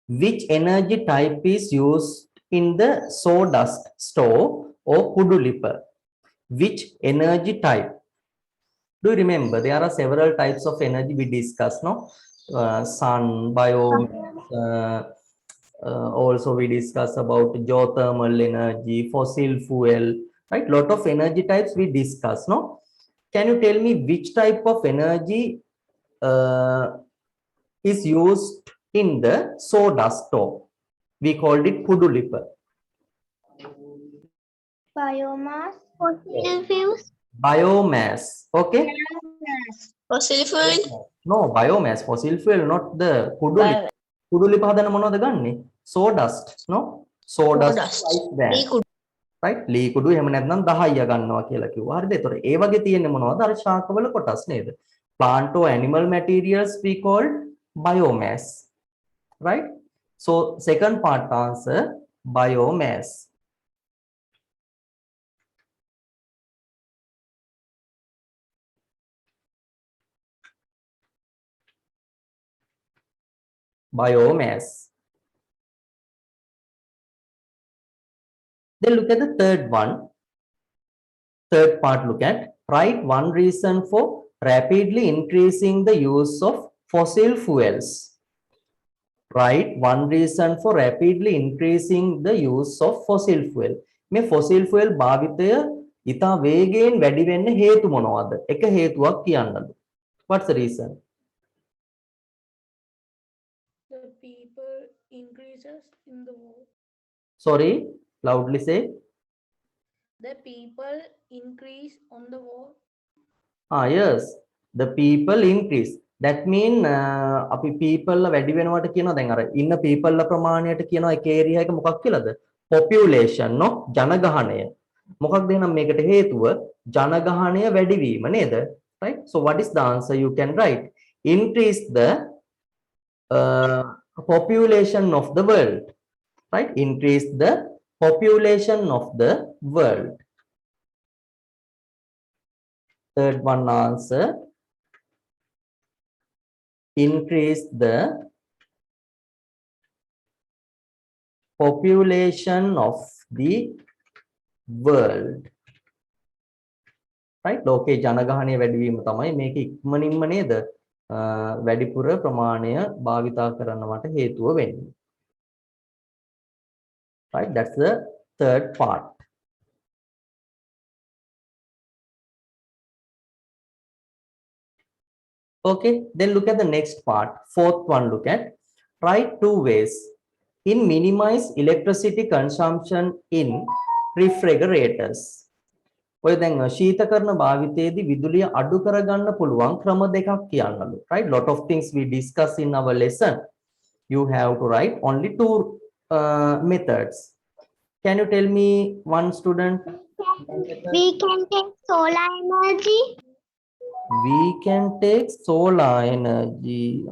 Which energy type is used in the sawdust stove or Pudulipper? Which energy type? Do you remember? There are several types of energy we discussed, no? Sun, bio, also we discuss about geothermal energy, fossil fuel, right? Lot of energy types we discuss, no? Can you tell me which type of energy is used in the sawdust stove? We called it Pudulipper. Biomass, fossil fuels, Biomass. Okay. fossil fuel, No, biomass, fossil fuel, not the Pudulipper. Pudulipper hadana මොනවද ගන්නෙ? Sawdust, no? Sawdust rice bran. Right? ලී කුඩු එහෙම නැත්නම් දහයිය ගන්නවා කියලා කිව්වා. හරිද? ඒතකොට ඒ වගේ තියෙන්නේ මොනවද? අර ශාකවල කොටස් නේද? Plant or animal materials we called biomass. Right? So second part answer biomass. Biomass. Then look at the third one. Third part, look at. Write one reason for rapidly increasing the use of fossil fuels. Write one reason for rapidly increasing the use of fossil fuel. මේ fossil fuel භාවිතය ඉතා වේගයෙන් වැඩි වෙන්න හේතු මොනවද? එක හේතුවක් කියන්නද? What's the reason? The people increases in the war. Sorry, loudly say. The people increase on the war. Yes, the people increase. That mean අපි people ලා වැඩි වෙනවට කියනවා. දැන් අර ඉන්න people ලා ප්‍රමාණයට කියනවා එක area එක මොකක් කියලාද? Population, no? ජනගහනය. මොකක්ද එහෙනම් මේකට හේතුව? ජනගහනය වැඩි වීම නේද? Right? So what is the answer you can write? Increase the population of the world. Right? Increase the population of the world. Third one answer. Increase the population of the world. Right? ලෝකේ ජනගහනය වැඩි වීම තමයි මේක ඉක්මනින්ම නේද වැඩිපුර ප්‍රමාණය භාවිතා කරනවට හේතුව වෙන්නේ. Right? That's the third part. Okay, then look at the next part. Fourth one, look at. Write two ways in minimize electricity consumption in refrigerators. ඔය දැන් ශීතකරණ භාවිතයේදී විදුලිය අඩු කරගන්න පුළුවන් ක්‍රම දෙකක් කියන්නලු. Right? Lot of things we discuss in our lesson. You have to write only two methods. Can you tell me one student? we can take solar energy, We can take solar energy.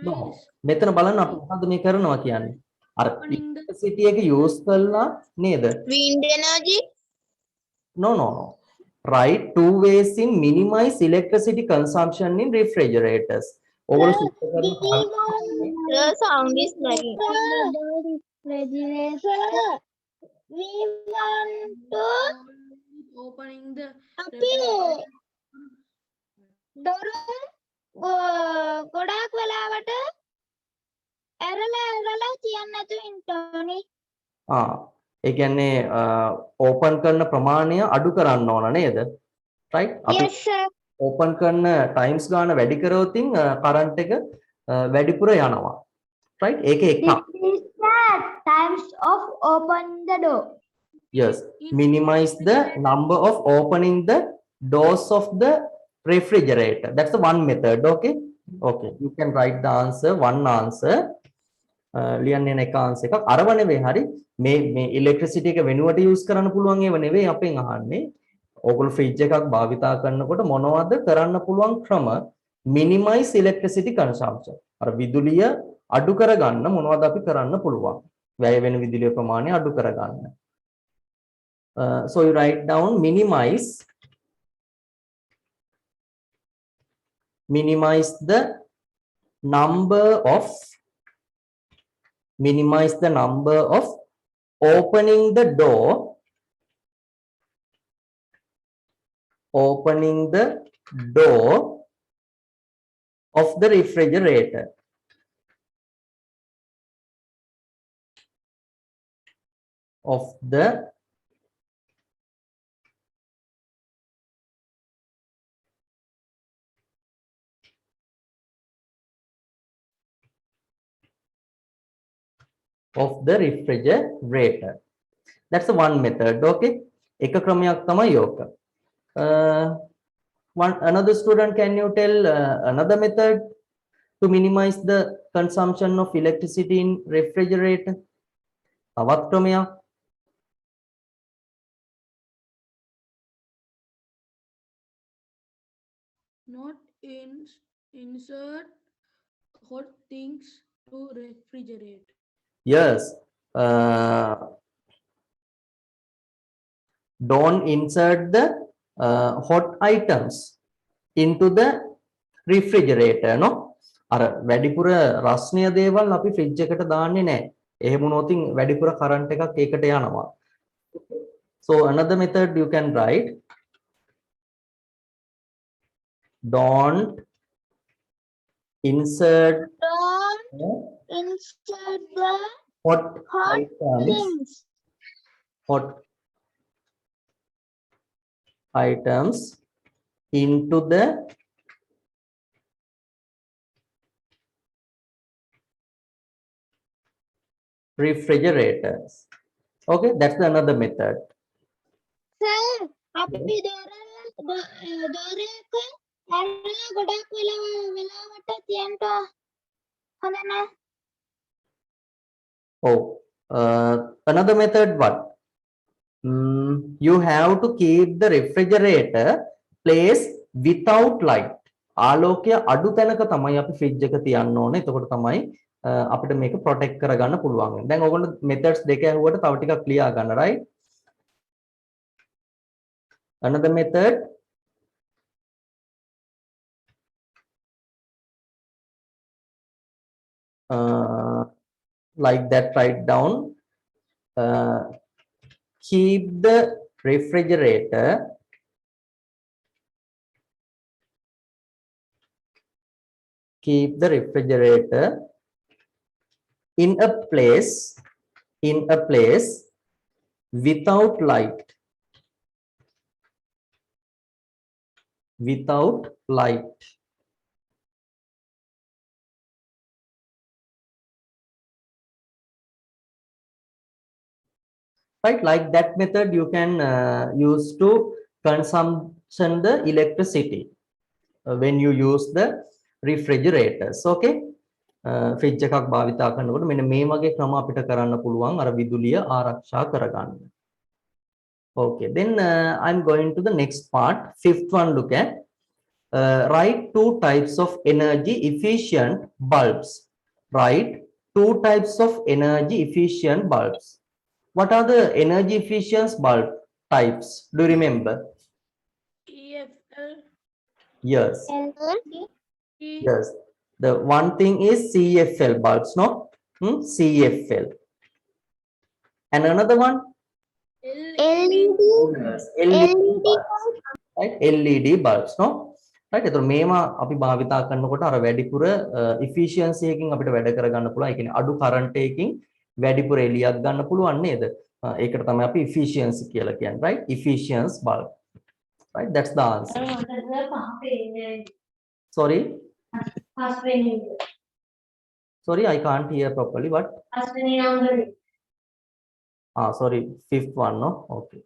No. මෙතන බලන්න අපි මොකද්ද මේ කරනවා කියන්නේ? අර electricity එක use කළා නේද? wind energy, No. Write two ways in minimize electricity consumption in refrigerators. ඔයගොල්ලෝ සිද්ධ කරන the sound is lagging. Refrigerator, we want to Opening the දොර ගොඩාක් වෙලාවට ඇරලා කියන්න නැතුව ඉන්න ඕනේ. ඒ කියන්නේ open කරන ප්‍රමාණය අඩු කරන්න ඕන නේද? Right? අපි Yes sir. open කරන times ගාන වැඩි කරොතින් current එක වැඩිපුර යනවා. Right? ඒක එකක්. This is the times of open the door. Yes, minimize the number of opening the doors of the refrigerator. That's the one method. Okay. You can write the answer. One answer. ලියන්නේ එක answer එකක්. අරව නෙවෙයි හරි. මේ electricity එක වෙනුවට use කරන්න පුළුවන් ඒව නෙවෙයි අපෙන් අහන්නේ. ඕගොල්ලෝ fridge එකක් භාවිතා කරනකොට මොනවද කරන්න පුළුවන් ක්‍රම? Minimize electricity consumption. අර විදුලිය අඩු කරගන්න මොනවද අපි කරන්න පුළුවන්? වැය වෙන විදුලිය ප්‍රමාණය අඩු කරගන්න. So you write down minimize the number of minimize the number of opening the door of the refrigerator. Of the refrigerator. That's the one method. Okay. එක ක්‍රමයක් තමයි ඕක. Another student, can you tell another method to minimize the consumption of electricity in refrigerator? තවත් ක්‍රමයක්. Not insert hot things to refrigerate. Yes. Don't insert the hot items into the refrigerator, no? අර වැඩිපුර රස්නීය දේවල් අපි fridge එකට දාන්නේ නැහැ. එහෙම වුණොත් වැඩිපුර කරන්ට් එකක් ඒකට යනවා. So another method you can write, don't insert the hot items into the refrigerators. Okay, that's another method. Sir, අපි දොරේක ඇරලා ගොඩක් වෙලාවට තියන්න හොඳ නැහැ. Oh, another method, what? You have to keep the refrigerator place without light. ආලෝකය අඩු තැනක තමයි අපි ෆ්‍රිජ් එක තියන්න ඕනේ. එතකොට තමයි අපිට මේක ප්‍රොටෙක්ට් කරගන්න පුළුවන් වෙන්නේ. දැන් ඔයගොල්ලෝ methods දෙක ඇහුවට තව ටිකක් ක්ලියර් ගන්න, right? Another method, like that, write down, keep the refrigerator in a place without light. Right, like that method you can use to consumption the electricity when you use the refrigerators. Okay, fridge එකක් භාවිතා කරනකොට මෙන්න මේ වගේ ක්‍රම අපිට කරන්න පුළුවන් අර විදුලිය ආරක්ෂා කරගන්න. Okay, then I'm going to the next part. Fifth one, look at write two types of energy efficient bulbs. Write two types of energy efficient bulbs. What are the energy efficient bulb types? Do you remember? EFL. Yes. Yes. The one thing is CFL bulbs, no? CFL. And another one? LED. LED bulbs. Right? LED bulbs, no? Right? එතකොට මේවා අපි භාවිතා කරනකොට අර වැඩිපුර efficiency එකකින් අපිට වැඩ කරගන්න පුළුවන්. ඒ කියන්නේ අඩු current එකකින් වැඩිපුර එළියක් ගන්න පුළුවන් නේද? ඒකට තමයි අපි efficiency කියලා කියන්නේ, right? Efficient bulb. Right? That's the answer. Sorry? Sorry, I can't hear properly. What? Sorry, fifth one, no? Okay.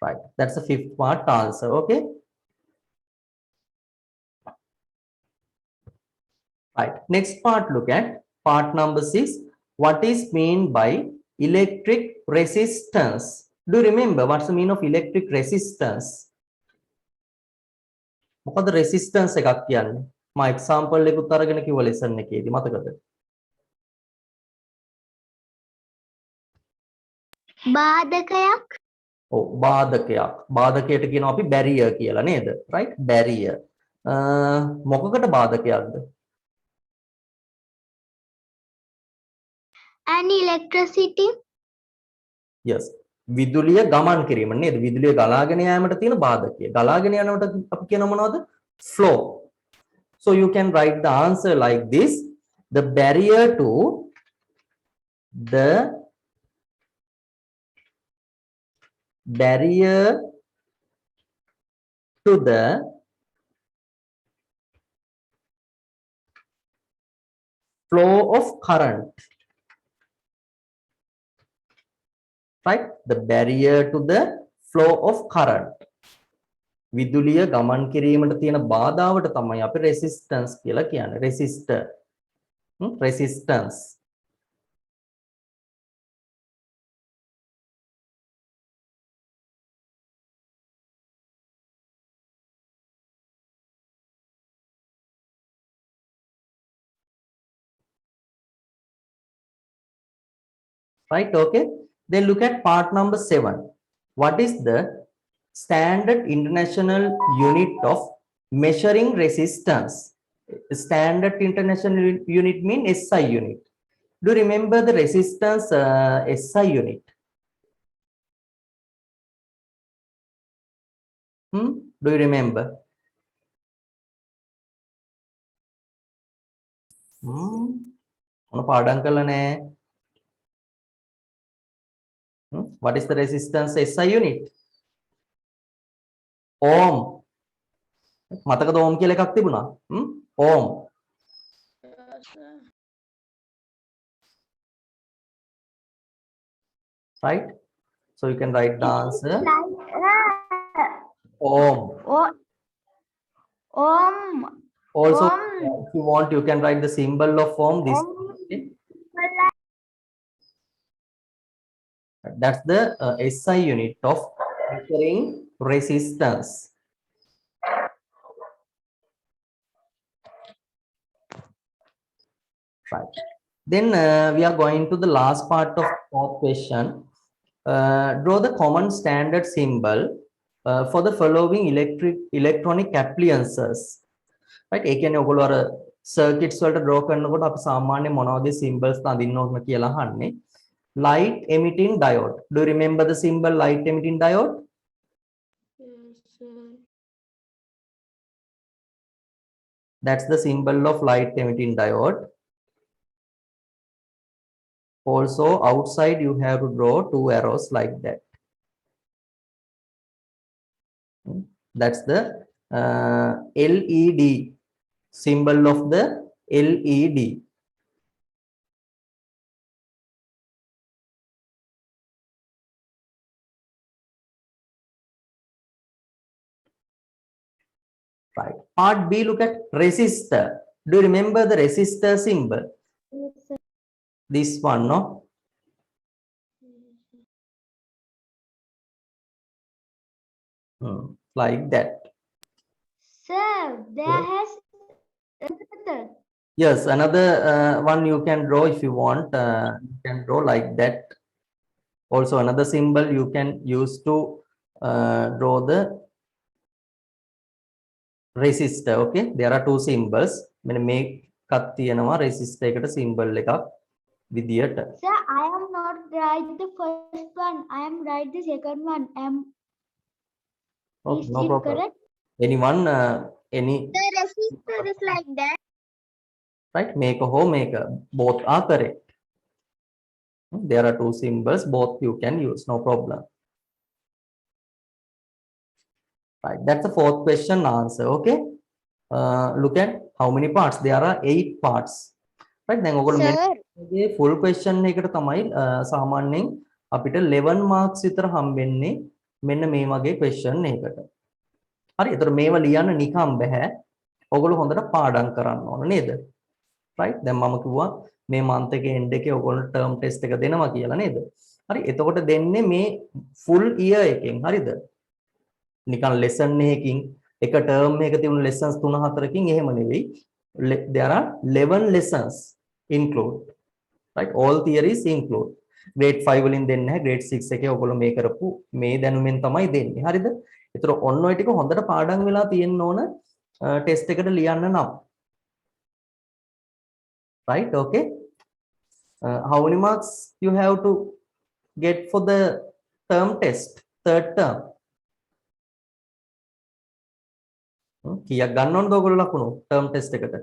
Right, that's the fifth part answer. Okay. Right, next part, look at part number 6. What is mean by electric resistance? Do you remember what's the meaning of electric resistance? මොකද resistance එකක් කියන්නේ? මම example එකකුත් අරගෙන කිව්ව lesson එකේදී මතකද? බාධකයක්. බාධකයක්. බාධකයට කියනවා අපි barrier කියලා නේද? Right? Barrier. මොකකට බාධකයක්ද? And electricity. yes විදුලිය ගමන් කිරීම නේද? විදුලිය ගලාගෙන යාමට තියෙන බාධකය. ගලාගෙන යනකොට අපි කියන මොනවද? flow. So you can write the answer like this: the barrier to the flow of current, right? The barrier to the flow of current. විදුලිය ගමන් කිරීමට තියෙන බාධාවට තමයි අපි resistance කියලා කියන්නේ. resistor. resistance. Right, okay. Then look at part number 7. What is the standard international unit of measuring resistance? Standard international unit means SI unit. Do you remember the resistance SI unit? Do you remember? පාඩම් කළා නෑ. What is the resistance SI unit? Ohm. මතකද ohm කියලා එකක් තිබුණා? Ohm. Right? So you can write the answer. Ohm. Ohm. Also, Ohm. if you want, you can write the symbol of ohm. This. That's the SI unit of measuring resistance. Right. Then we are going to the last part of fourth question. Draw the common standard symbol for the following electronic appliances. Right? ඒ කියන්නේ ඔයගොල්ලෝ අර circuits වලට draw කරනකොට අපි සාමාන්‍ය මොනවද symbols අඳින්න ඕන කියලා අහන්නේ. Light emitting diode. Do you remember the symbol light emitting diode? Yes, sir. That's the symbol of light emitting diode. Also outside you have to draw two arrows like that. That's the LED symbol of the LED. Right. Part B, look at resistor. Do you remember the resistor symbol? Yes, sir. This one, no? Like that. Sir, there Yeah. has another. Yes, another one you can draw if you want. You can draw like that. Also, another symbol you can use to draw the resistor. Okay, there are two symbols. මෙන්න මේ එකක් තියෙනවා resistor එකට symbol එකක් විදියට. Sir, I am not right the first one. I am right the second one. Oh, Is no it problem. correct? Anyone, any, The resistor is like that. right? Make a home maker. Both are correct. There are two symbols. Both you can use. No problem. Right. That's the fourth question answer. Okay. Look at how many parts. There are 8 parts. Right. Then ඔයගොල්ලෝ Sir. මේ full question එකකට තමයි සාමාන්‍යයෙන් අපිට 11 marks විතර හම්බෙන්නේ මෙන්න මේ වගේ question එකකට. හරි. ඒතර මේවා ලියන්න නිකම් බෑ. ඔයගොල්ලෝ හොඳට පාඩම් කරන්න ඕන නේද? right. දැන් මම කිව්වා මේ month එකේ end එකේ ඔයගොල්ලෝ term test එක දෙනවා කියලා නේද? හරි. එතකොට දෙන්නේ මේ full year එකෙන්. හරිද? නිකන් lesson එකකින් එක term එකක තියුණු lessons 3-4කින් එහෙම නෙවෙයි. There are 11 lessons include, right? All theories include. grade 5 වලින් දෙන්නේ නැහැ. grade 6 එකේ ඔයගොල්ලෝ මේ කරපු මේ දැනුමෙන් තමයි දෙන්නේ. හරිද? ඒතර ඔන්න ඔය ටික හොඳට පාඩම් වෙලා තියෙන්න ඕන. test එකට ලියන්න නම්. Right? Okay. How many marks you have to get for the term test, third term? කීයක් ගන්න ඕනද ඔයගොල්ලෝ ලකුණු term test එකට?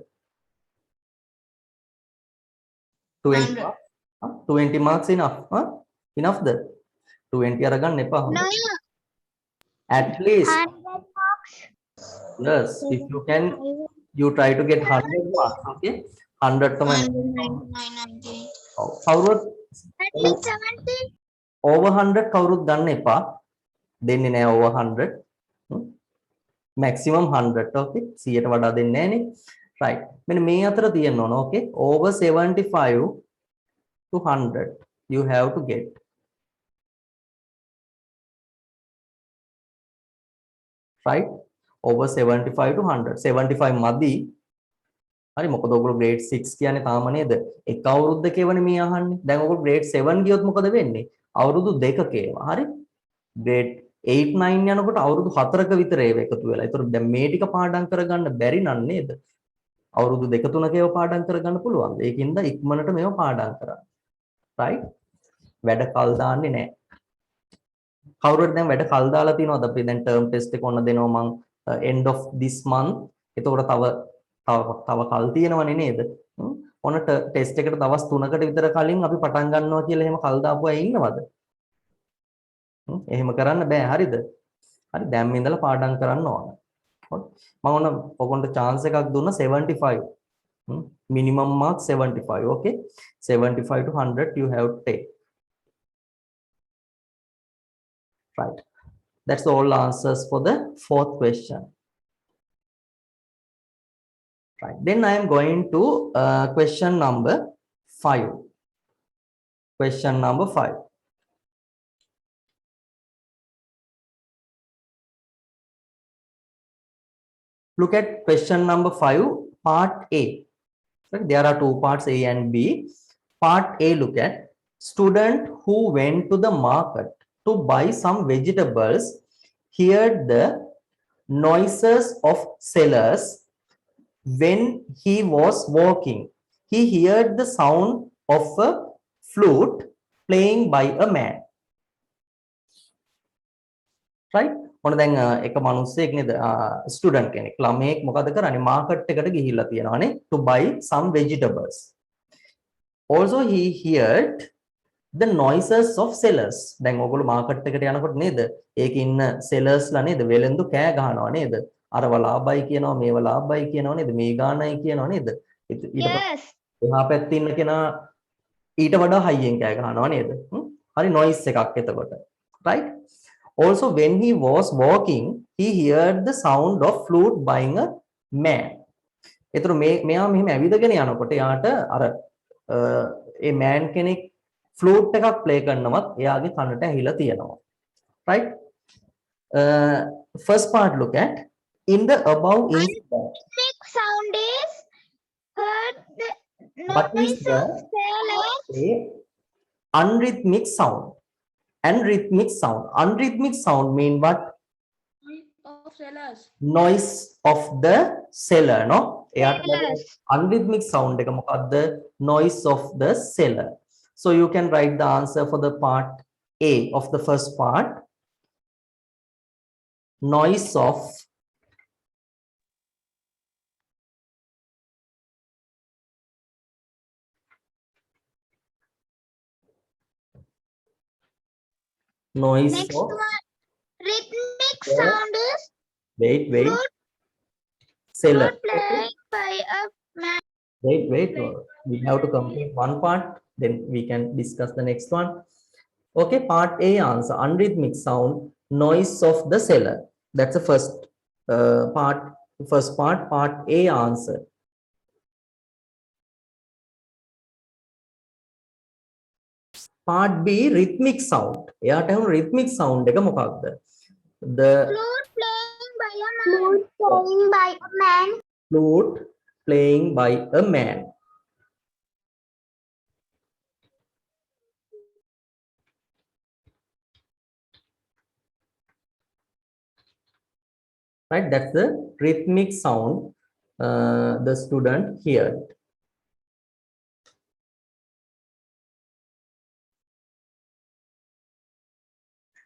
20 marks. 20 marks enough. Enough the 20 අරගන්න එපා. No. At least 100 marks. yes, if you can, you try to get 100 marks. Okay, 100 තමයි. 199. කවුරුත් At least 70. over 100 කවුරුත් ගන්න එපා. දෙන්නේ නැහැ over 100. maximum 100. Okay, 100ට වඩා දෙන්නේ නැහැ නේ. right. මෙන්න මේ අතර තියෙන්න ඕන. Okay, over 75 to 100 you have to get. Right, over 75 to 100. 75 මදි. හරි, මොකද ඔයගොල්ලෝ grade 6 කියන්නේ තාම නේද? එක අවුරුද්දක ඒවනේ මේ අහන්නේ. දැන් ඔයගොල්ලෝ grade 7 ගියොත් මොකද වෙන්නේ? අවුරුදු දෙකක ඒවා. හරි, grade 8 9 යනකොට අවුරුදු 4ක විතර ඒව එකතු වෙලා. ඒතර දැන් මේ ටික පාඩම් කරගන්න බැරි නන් නේද? අවුරුදු දෙක තුනක ඒවා පාඩම් කරගන්න පුළුවන්. ඒකින්ද ඉක්මනට මේව පාඩම් කරන්න. right, වැඩ කල් දාන්නේ නැහැ. කවුරුත් දැන් වැඩ කල් දාලා තියනවාද? අපි දැන් term test එක ඔන්න දෙනවා මං end of this month. එතකොට තව කල් තියෙනවනේ නේද? ඔන්න ටෙස්ට් එකට දවස් 3කට විතර කලින් අපි පටන් ගන්නවා කියලා එහෙම කල් දාපු අය ඉන්නවද? එහෙම කරන්න බෑ. හරිද? හරි, දැන් මේ ඉඳලා පාඩම් කරන්න ඕන. මම ඔන්න ඔයගොන්ට chance එකක් දුන්න 75. minimum mark 75. okay, 75 to 100 you have to take. Right, that's all answers for the fourth question. Right, then I am going to question number 5. Question number 5. Look at question number 5, part A. Right, there are two parts, A and B. Part A, look at student who went to the market to buy some vegetables heard the noises of sellers when he was walking. He heard the sound of a flute playing by a man. Right? ඔන්න දැන් එක මිනිස්සෙක් නේද, student කෙනෙක්, ළමයෙක් මොකද කරන්නේ? Market එකට ගිහිල්ලා තියෙනවානේ to buy some vegetables. Also he heard the noises of sellers. දැන් ඔයගොල්ලෝ මාකට් එකට යනකොට නේද? ඒකේ ඉන්න sellers ලා නේද? වෙලෙන්දු කෑ ගහනවා නේද? අරව ලාභයි කියනවා, මේව ලාභයි කියනවා නේද? මේ ගානයි කියනවා නේද? Yes. එහා පැත්තේ ඉන්න කෙනා ඊට වඩා හයියෙන් කෑ ගහනවා නේද? හරි, noise එකක් එතකොට. right, also when he was walking he heard the sound of flute by a man. ඒතර මෙයා මෙහෙම ඇවිදගෙන යනකොට යාට අර ඒ man කෙනෙක් flute එකක් play කරනවත් එයාගේ කනට ඇහිලා තියෙනවා. right, first part, look at in the above incident. Rhythmic sound is heard the What is noise the of sailors. a unrhythmic sound? Unrhythmic sound. Unrhythmic sound mean what? Of sellers. Noise of the seller, no? Sailors. Unrhythmic sound එක මොකක්ද? Noise of the seller. So you can write the answer for the part A of the first part. Noise of noise Next of one. Rhythmic Yeah. sound is wait flute seller. playing by a man. Wait, we have to complete one part, then we can discuss the next one. Okay, part A answer, unrhythmic sound, noise of the seller. That's the first part. Part A answer. Part B, rhythmic sound. එයාට එහෙනම් rhythmic sound එක මොකක්ද? The Flute playing by a man. Flute playing by a man. flute playing by a man. right? That's the rhythmic sound the student heard.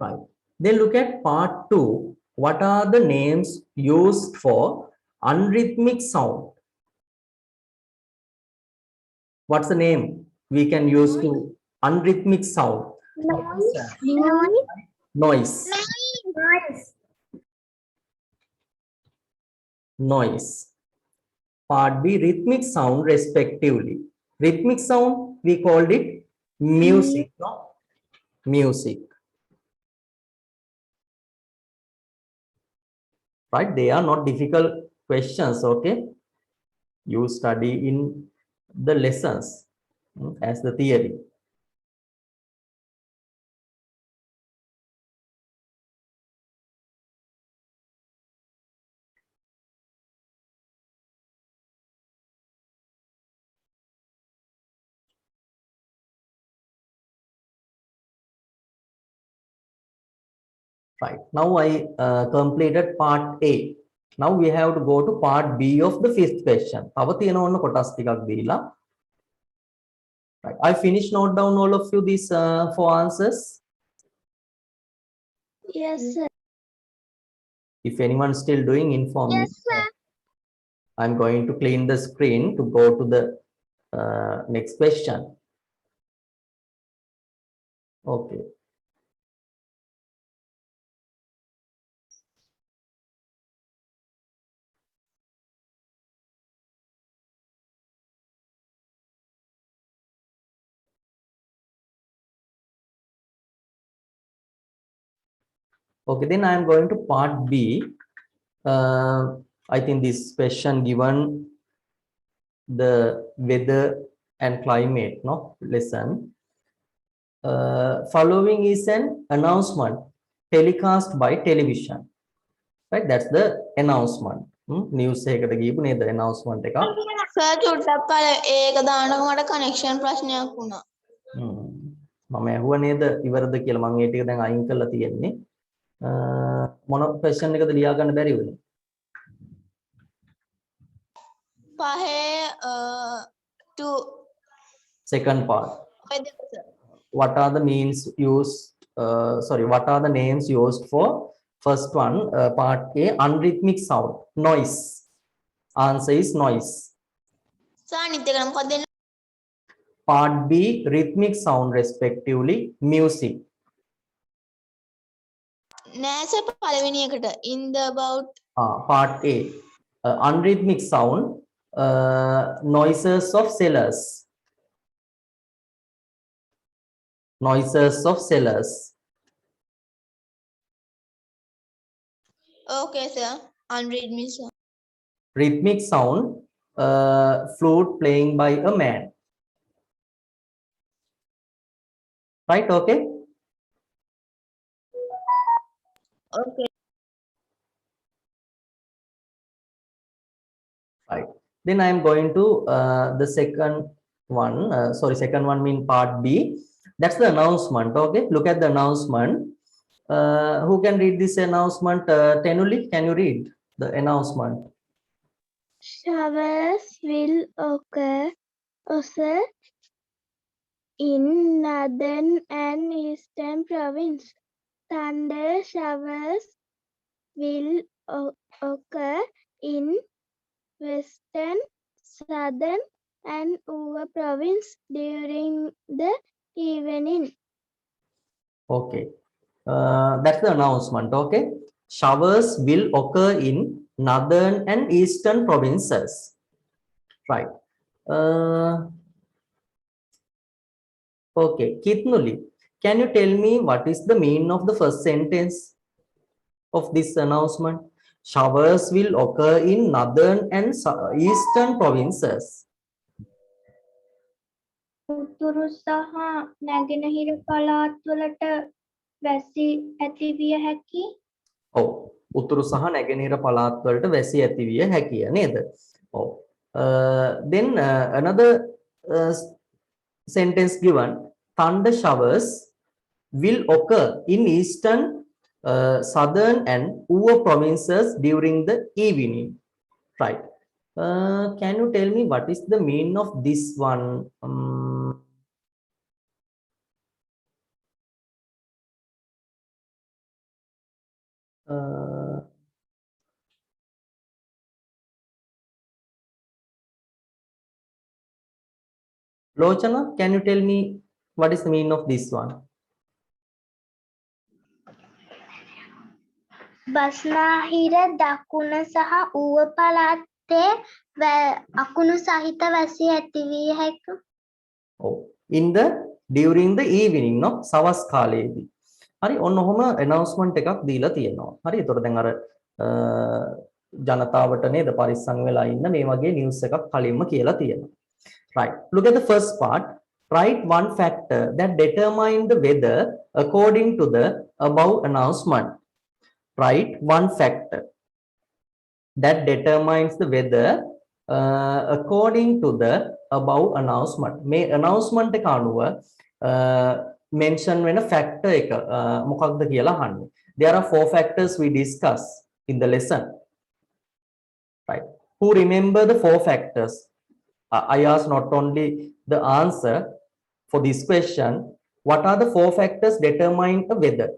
Right. Then look at part 2. What are the names used for unrhythmic sound? What's the name we can use to unrhythmic sound? Noise. Noise. Part B, rhythmic sound respectively. Rhythmic sound, we called it music. No? Music. Right? They are not difficult questions, okay? You study in the lessons as the theory. Right. Now I completed part A. Now we have to go to part B of the fifth question. Right. I finished note down all of you these four answers. Yes, sir. If anyone still doing, inform me. Yes, sir. I'm going to clean the screen to go to the next question. Okay. Okay, then I'm going to part B. I think this question given the weather and climate, no lesson. Following is an announcement telecast by television. Right, that's the announcement. News එකකට ගිහපු නේද announcement එක. Sir චුට්ටක් කල ඒක දානකොට මට connection ප්‍රශ්නයක් වුණා. මම ඇහුවා නේද ඉවරද කියලා මම ඒ ටික දැන් අයින් කරලා තියෙන්නේ. මොන question එකද ලියා ගන්න බැරි වුණේ? පහේ to Second part. ඔය දෙක sir. What are the means used? What are the names used for first one? Part A, unrhythmic sound, noise. Answer is noise. Sir අනිත් එක නම් මොකක්ද දෙන්නේ? Part B, rhythmic sound respectively, music. නෑ sir පළවෙනි එකට in the about Part A, unrhythmic sound, noises of sellers. Noises of sellers. okay sir unread me sir. Rhythmic sound, flute playing by a man. Right, okay? okay Right. Then I am going to the second one. Second one mean part B. That's the announcement. Okay, look at the announcement. Who can read this announcement? Tenuli, can you read the announcement? Showers will occur in northern and eastern province. Thunder showers will occur in western, southern, and Uva province during the evening. Okay, that's the announcement. Okay, showers will occur in northern and eastern provinces. Right. Okay, Kitnuli, can you tell me what is the meaning of the first sentence of this announcement? Showers will occur in northern and eastern provinces. උතුරු සහ නැගෙනහිර පළාත්වලට වැසි ඇති විය හැකි. ඔව් උතුරු සහ නැගෙනහිර පළාත් වලට වැසි ඇති විය හැකිය නේද? ඔව්. Then another sentence given, thunder showers will occur in eastern southern and Uva provinces during the evening. Right. Can you tell me what is the meaning of this one? Lochana, can you tell me what is the meaning of this one? බස්නාහිර දකුණ සහ ඌව පළාතේ අකුණු සහිත වැසි ඇතිවිය හැක. Oh, in the during the evening no සවස් කාලයේදී. හරි ඔන්න ඔහොම announcement එකක් දීලා තියෙනවා. හරි එතකොට දැන් අර ජනතාවට නේද පරිස්සම් වෙලා ඉන්න මේ වගේ නිවුස් එකක් කලින්ම කියලා තියෙනවා. Right. Look at the first part. Write one factor that determine the weather according to the above announcement. Write one factor that determines the weather according to the above announcement. මේ announcement එක අනුව mention වෙන factor එක මොකක්ද කියලා අහන්නේ. There are 4 factors we discuss in the lesson. Right. Who remember the 4 factors? I asked not only the answer for this question. What are the 4 factors determine the weather?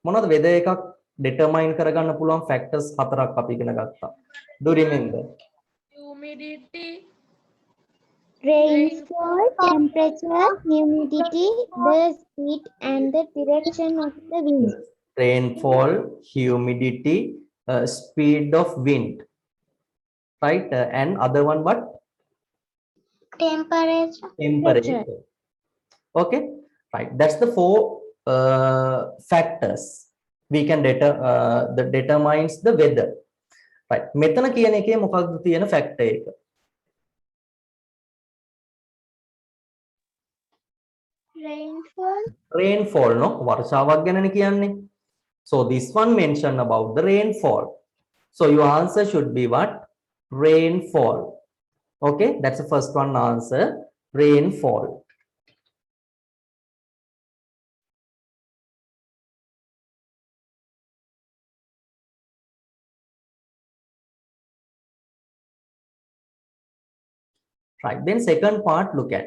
මොනවද weather එකක් determine කරගන්න පුළුවන් factors 4ක් අපි ඉගෙන ගත්තා. Do you remember? Humidity, Rainfall, temperature, humidity, the speed and the direction of the wind. Rainfall, humidity, speed of wind. Right. And other one what? Temperature. Temperature. Okay. Right. That's the 4 factors we can that determines the weather. Right. මෙතන කියන එකේ මොකක්ද තියෙන factor එක? Rainfall. Rainfall no වර්ෂාවක් ගැනනේ කියන්නේ. So this one mention about the rainfall. So your answer should be what? Rainfall. Okay, that's the first one answer. Rainfall. Right. Then second part, look at.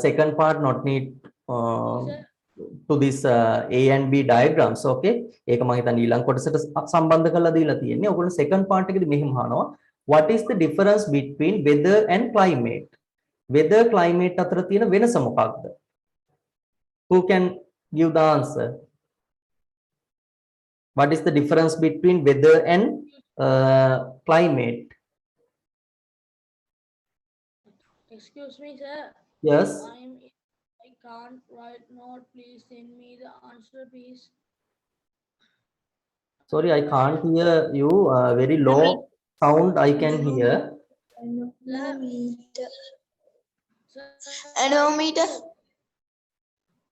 Second part not need to this A and B diagrams. Okay. ඒක මම හිතන්නේ ඊළඟ කොටසට සම්බන්ධ කරලා දීලා තියෙන්නේ. ඔයගොල්ලෝ second part එකේදී මෙහෙම අහනවා. What is the difference between weather and climate? Weather climate අතර තියෙන වෙනස මොකක්ද? Who can give the answer? What is the difference between weather and climate? excuse me, sir. Yes. I can't write note. Please send me the answer, please. Sorry, I can't hear you. Very low sound I can hear. Anemometer.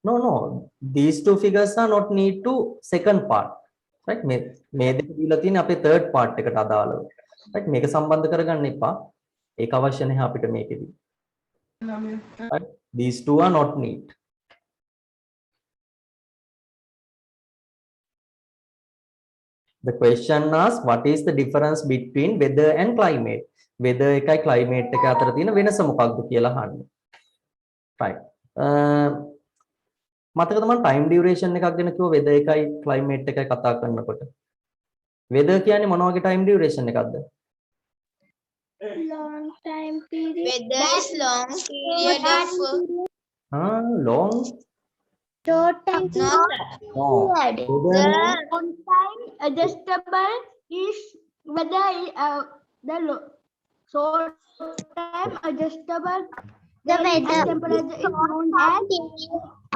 No. These 2 figures are not need to second part. Right? මේ දෙක දීලා තියෙන්නේ අපේ third part එකට අදාළව. Right? මේක සම්බන්ධ කරගන්න එපා. ඒක අවශ්‍ය නැහැ අපිට මේකෙදි. Right? These 2 are not need. The question asks what is the difference between weather and climate? Weather එකයි climate එක අතර තියෙන වෙනස මොකක්ද කියලා අහන්නේ. Right. මතකද මම time duration එකක් ගැන කිව්ව weather එකයි climate එකයි කතා කරනකොට. Weather කියන්නේ මොන වගේ time duration එකක්ද? Long time period. Weather is long period of Long. Short time not No. period. Weather On time adjustable is whether short time adjustable. The weather temperature is known as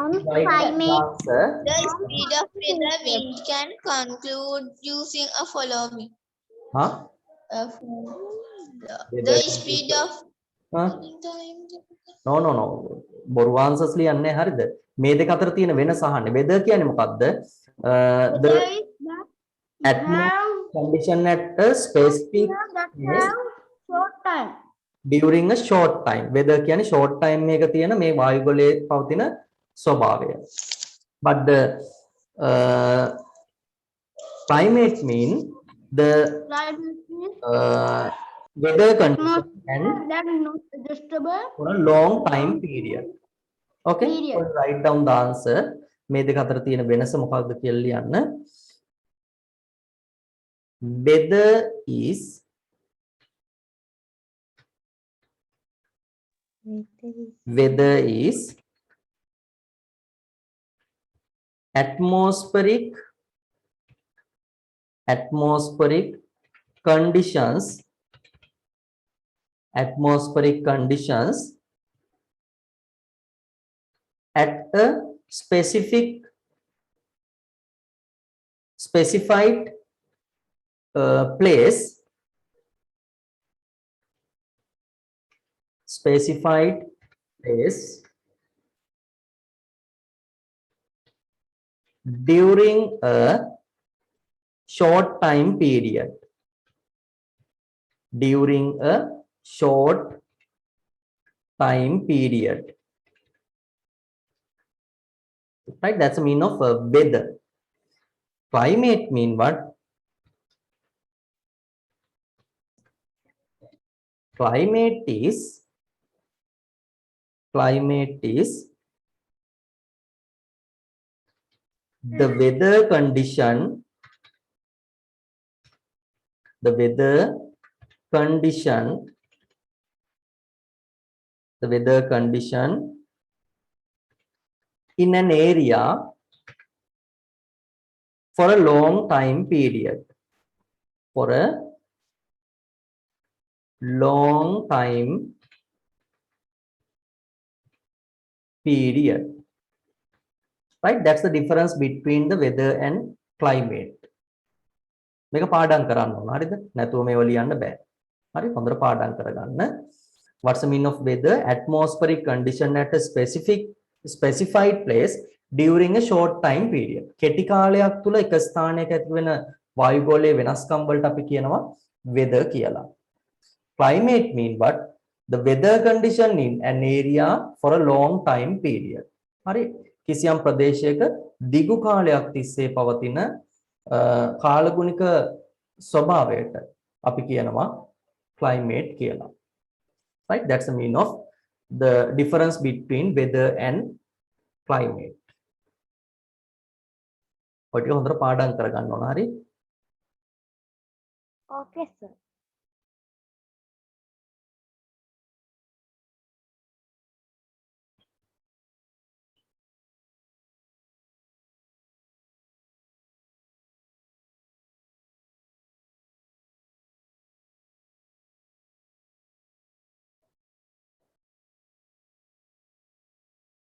right climate. answer. the speed of weather wind can conclude using a follow me. Huh? The speed of Huh? time. No. බොරු answers ලියන්නේ හරිද? මේ දෙක අතර තියෙන වෙනස අහන්නේ. weather කියන්නේ මොකක්ද? The atmospheric condition at a specific place Short time. during a short time. weather කියන්නේ short time එක තියෙන මේ වායුගොලයේ පවතින ස්වභාවය. But the Climate mean the weather condition and that is not adjustable. for a long time period. Okay, so write down the answer. මේ දෙක අතර තියෙන වෙනස මොකක්ද කියලා ලියන්න. Weather is atmospheric conditions at a specified place during a short time period. Right, that's the meaning of weather. Climate mean what? Climate is the weather condition in an area for a long time period. Right, that's the difference between the weather and climate. මේක පාඩම් කරන්න ඕන. හරිද? නැතුව මේව ලියන්න බෑ. හරි, හොඳට පාඩම් කරගන්න. What's the meaning of weather? Atmospheric condition at a specified place during a short time period. කෙටි කාලයක් තුල එක ස්ථානයක ඇති වෙන වායුගෝලයේ වෙනස්කම් වලට අපි කියනවා weather කියලා. Climate mean what? The weather condition in an area for a long time period. හරි, කිසියම් ප්‍රදේශයක දිගු කාලයක් තිස්සේ පවතින කාලගුණික ස්වභාවයට අපි කියනවා climate කියලා. Right, that's the meaning of the difference between weather and climate. ඔය ටික හොඳට පාඩම් කරගන්න ඕන. හරි, Okay, sir.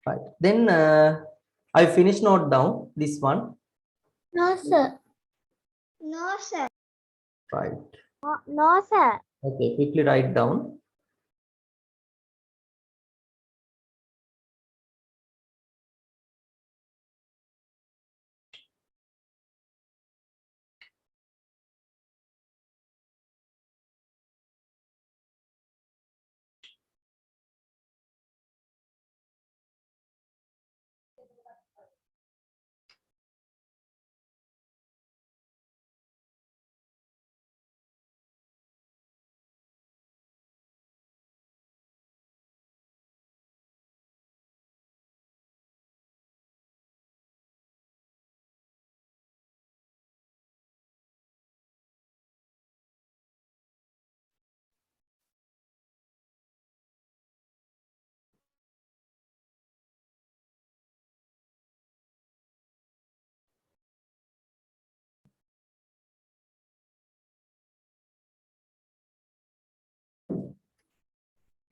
right. Then I finish note down this one. No, sir. No, sir. Right. No, sir. Okay, quickly write down.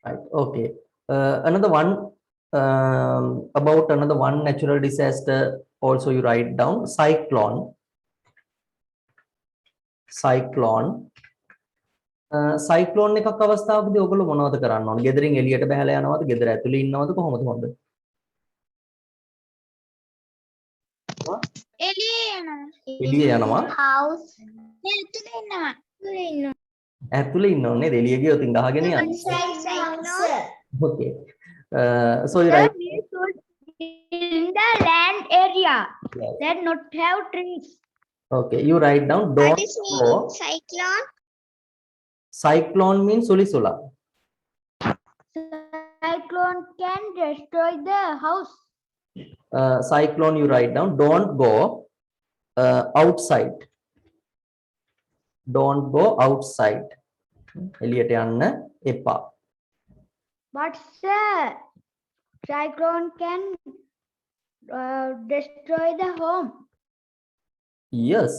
Right. Okay. Another one about another one natural disaster. Also, you write down cyclone. Cyclone එකක් අවස්ථාවකදී ඔයගොල්ලෝ මොනවද කරන්න ඕන? ගෙදරින් එළියට බහලා යනවද? ගෙදර ඇතුලේ ඉන්නවද? කොහොමද හොඳ? එළිය යනවා. House. ඇතුලේ ඉන්නව නේද? එළිය ගියොත් ඉතින් ගහගෙන යනවා. Okay. So you write We should in the land area yes. that not have trees. Okay, you write down What don't is go. mean cyclone? Cyclone means sulisula. Cyclone can destroy the house. Cyclone you write down. Don't go outside. Don't go outside. එළියට යන්න එපා. But sir, cyclone can destroy the home. Yes,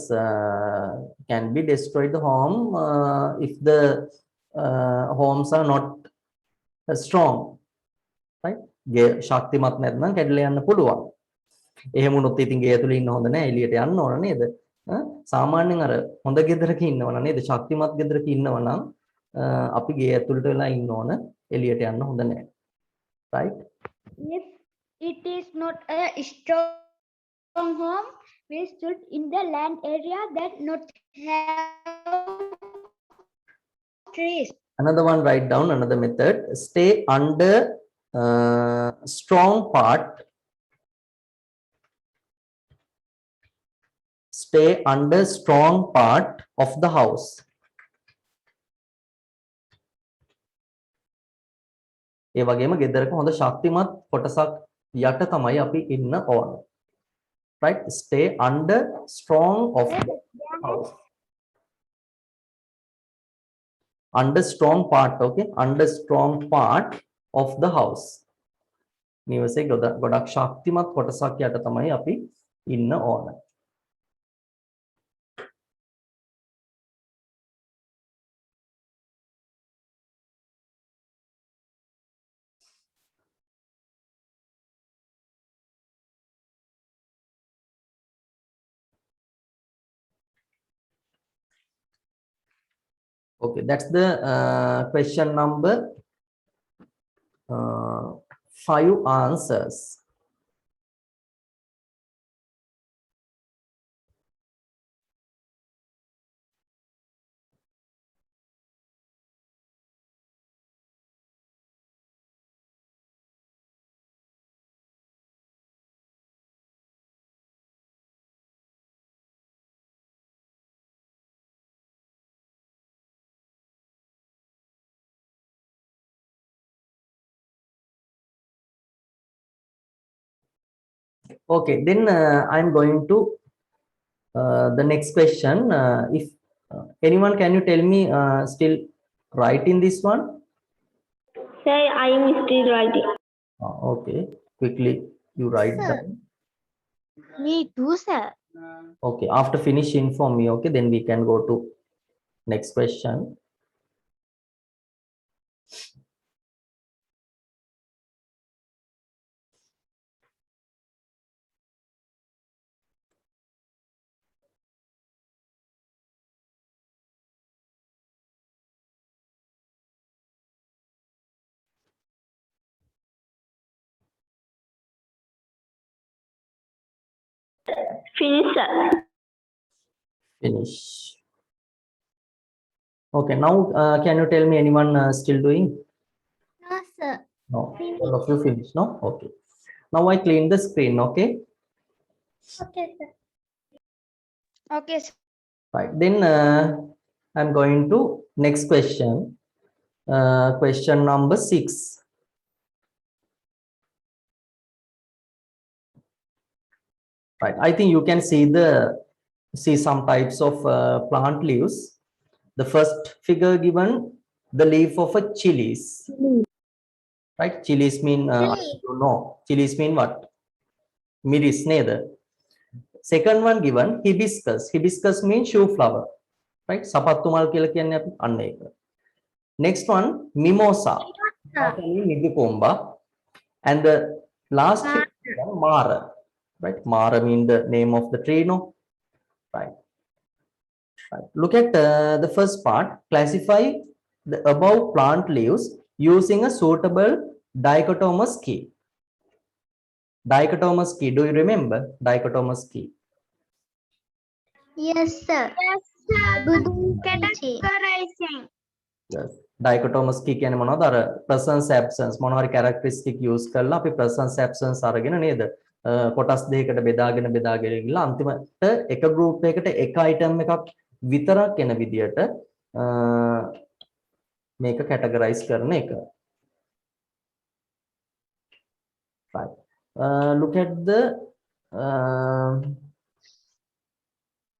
can be destroy the home if the homes are not strong, right? ගේ ශක්තිමත් නැත්නම් කැඩලා යන්න පුළුවන්. එහෙම වුණොත් ඉතින් ගේ ඇතුලේ ඉන්න හොඳ නැහැ එළියට යන්න ඕන නේද? සාමාන්‍යයෙන් අර හොඳ ගෙදරක ඉන්නවනම් නේද? ශක්තිමත් ගෙදරක ඉන්නවනම් අපි ගේ ඇතුළට වෙලා ඉන්න ඕන එළියට යන්න හොඳ නැහැ. Right? If it is not a strong home, we should in the land area that not have trees. Another one, write down another method. Stay under strong part. Stay under strong part of the house. ඒ වගේම ගෙදරක හොඳ ශක්තිමත් කොටසක් යට තමයි අපි ඉන්න ඕන. Right? Stay under strong of the house. Under strong part, okay? Under strong part of the house. නිවසේ ගොඩක් ශක්තිමත් කොටසක් යට තමයි අපි ඉන්න ඕන. Okay, that's the question number 5 answers. Okay, then I'm going to the next question. If anyone, can you tell me still writing this one? Sir, I am still writing. Okay, quickly you write down. Me too, sir. Okay, after finish inform me. Okay, then we can go to next question. Finish, sir. Finish. Okay, now can you tell me anyone still doing? No, sir. No, Finish. all of you finish. No, okay. Now I clean the screen. Okay, Okay, sir. Okay, sir. right. Then I'm going to next question. Question number 6. Right. I think you can see some types of plant leaves. The first figure given, the leaf of a chilies. Right. Chilies mean you know. Chilies mean what? Miris neither. Second one given, hibiscus. Hibiscus means shoe flower. Right. Sapattu mal කියලා කියන්නේ අපි අන්න ඒක. Next one, mimosa. Mimosa means nidupomba. And the last figure, mara. Right. Mara means the name of the tree, no? Right. Right. Look at the first part. Classify the above plant leaves using a suitable dichotomous key. Dichotomous key. Do you remember dichotomous key? Yes, sir. Yes, sir. Categorizing. Yes. Dichotomous key කියන්නේ මොනවද? අර presence absence මොනවා හරි characteristic use කරලා අපි presence absence අරගෙන නේද? කොටස් දෙකකට බෙදාගෙන ගිහලා අන්තිමට එක group එකකට එක item එකක් විතරක් එන විදියට මේක categorize කරන එක. Right. Look at the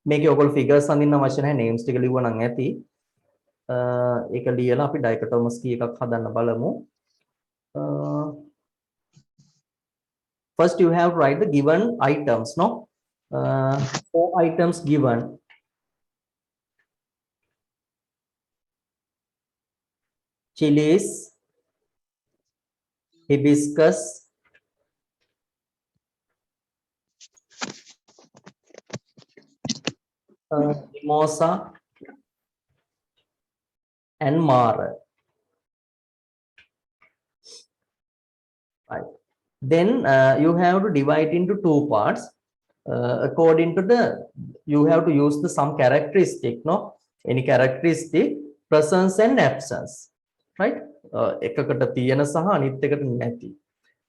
මේකේ ඔයගොල්ලෝ figures අඳින්න අවශ්‍ය නැහැ names ටික ලිව්වා නම් ඇති. ඒක ලියලා අපි dichotomous key එකක් හදන්න බලමු. First you have to write the given items, no? 4 items given. Chilies, hibiscus, mimosa, and mara. Right. Then you have to divide into 2 parts. According to the, you have to use the some characteristic, no? Any characteristic, presence and absence, right? එකකට තියෙන සහ අනිත් එකට නැති.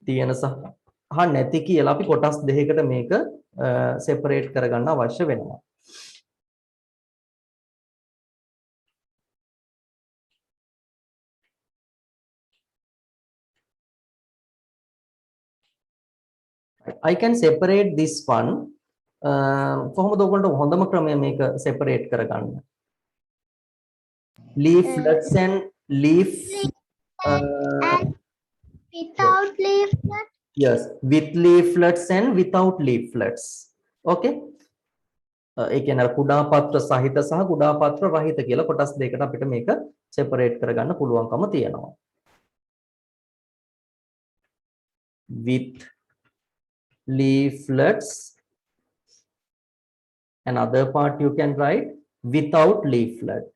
තියෙන සහ නැති කියලා අපි කොටස් දෙකකට මේක separate කරගන්න අවශ්‍ය වෙනවා. I can separate this one. කොහොමද ඔයගොල්ලන්ට හොඳම ක්‍රමය මේක separate කරගන්න? Leaflets and leaf And without leaflet. yes, with leaflets and without leaflets. Okay. ඒ කියන්නේ අර කුඩා පත්‍ර සහිත සහ කුඩා පත්‍ර රහිත කියලා කොටස් දෙකකට අපිට මේක separate කරගන්න පුළුවන්කම තියෙනවා. With leaflets. Another part you can write without leaflet.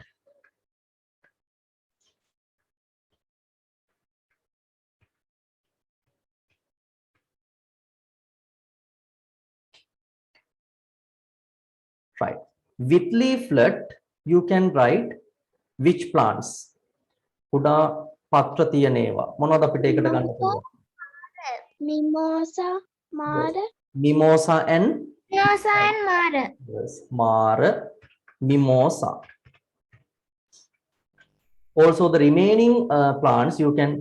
Right. With leaflet, you can write which plants. කුඩා පත්‍ර තියෙන ඒවා. මොනවද අපිට ඒකට ගන්න පුළුවන්? Mimosa, Mara. Mimosa and Mimosa and Mara. yes, Mara, mimosa. Also, the remaining plants you can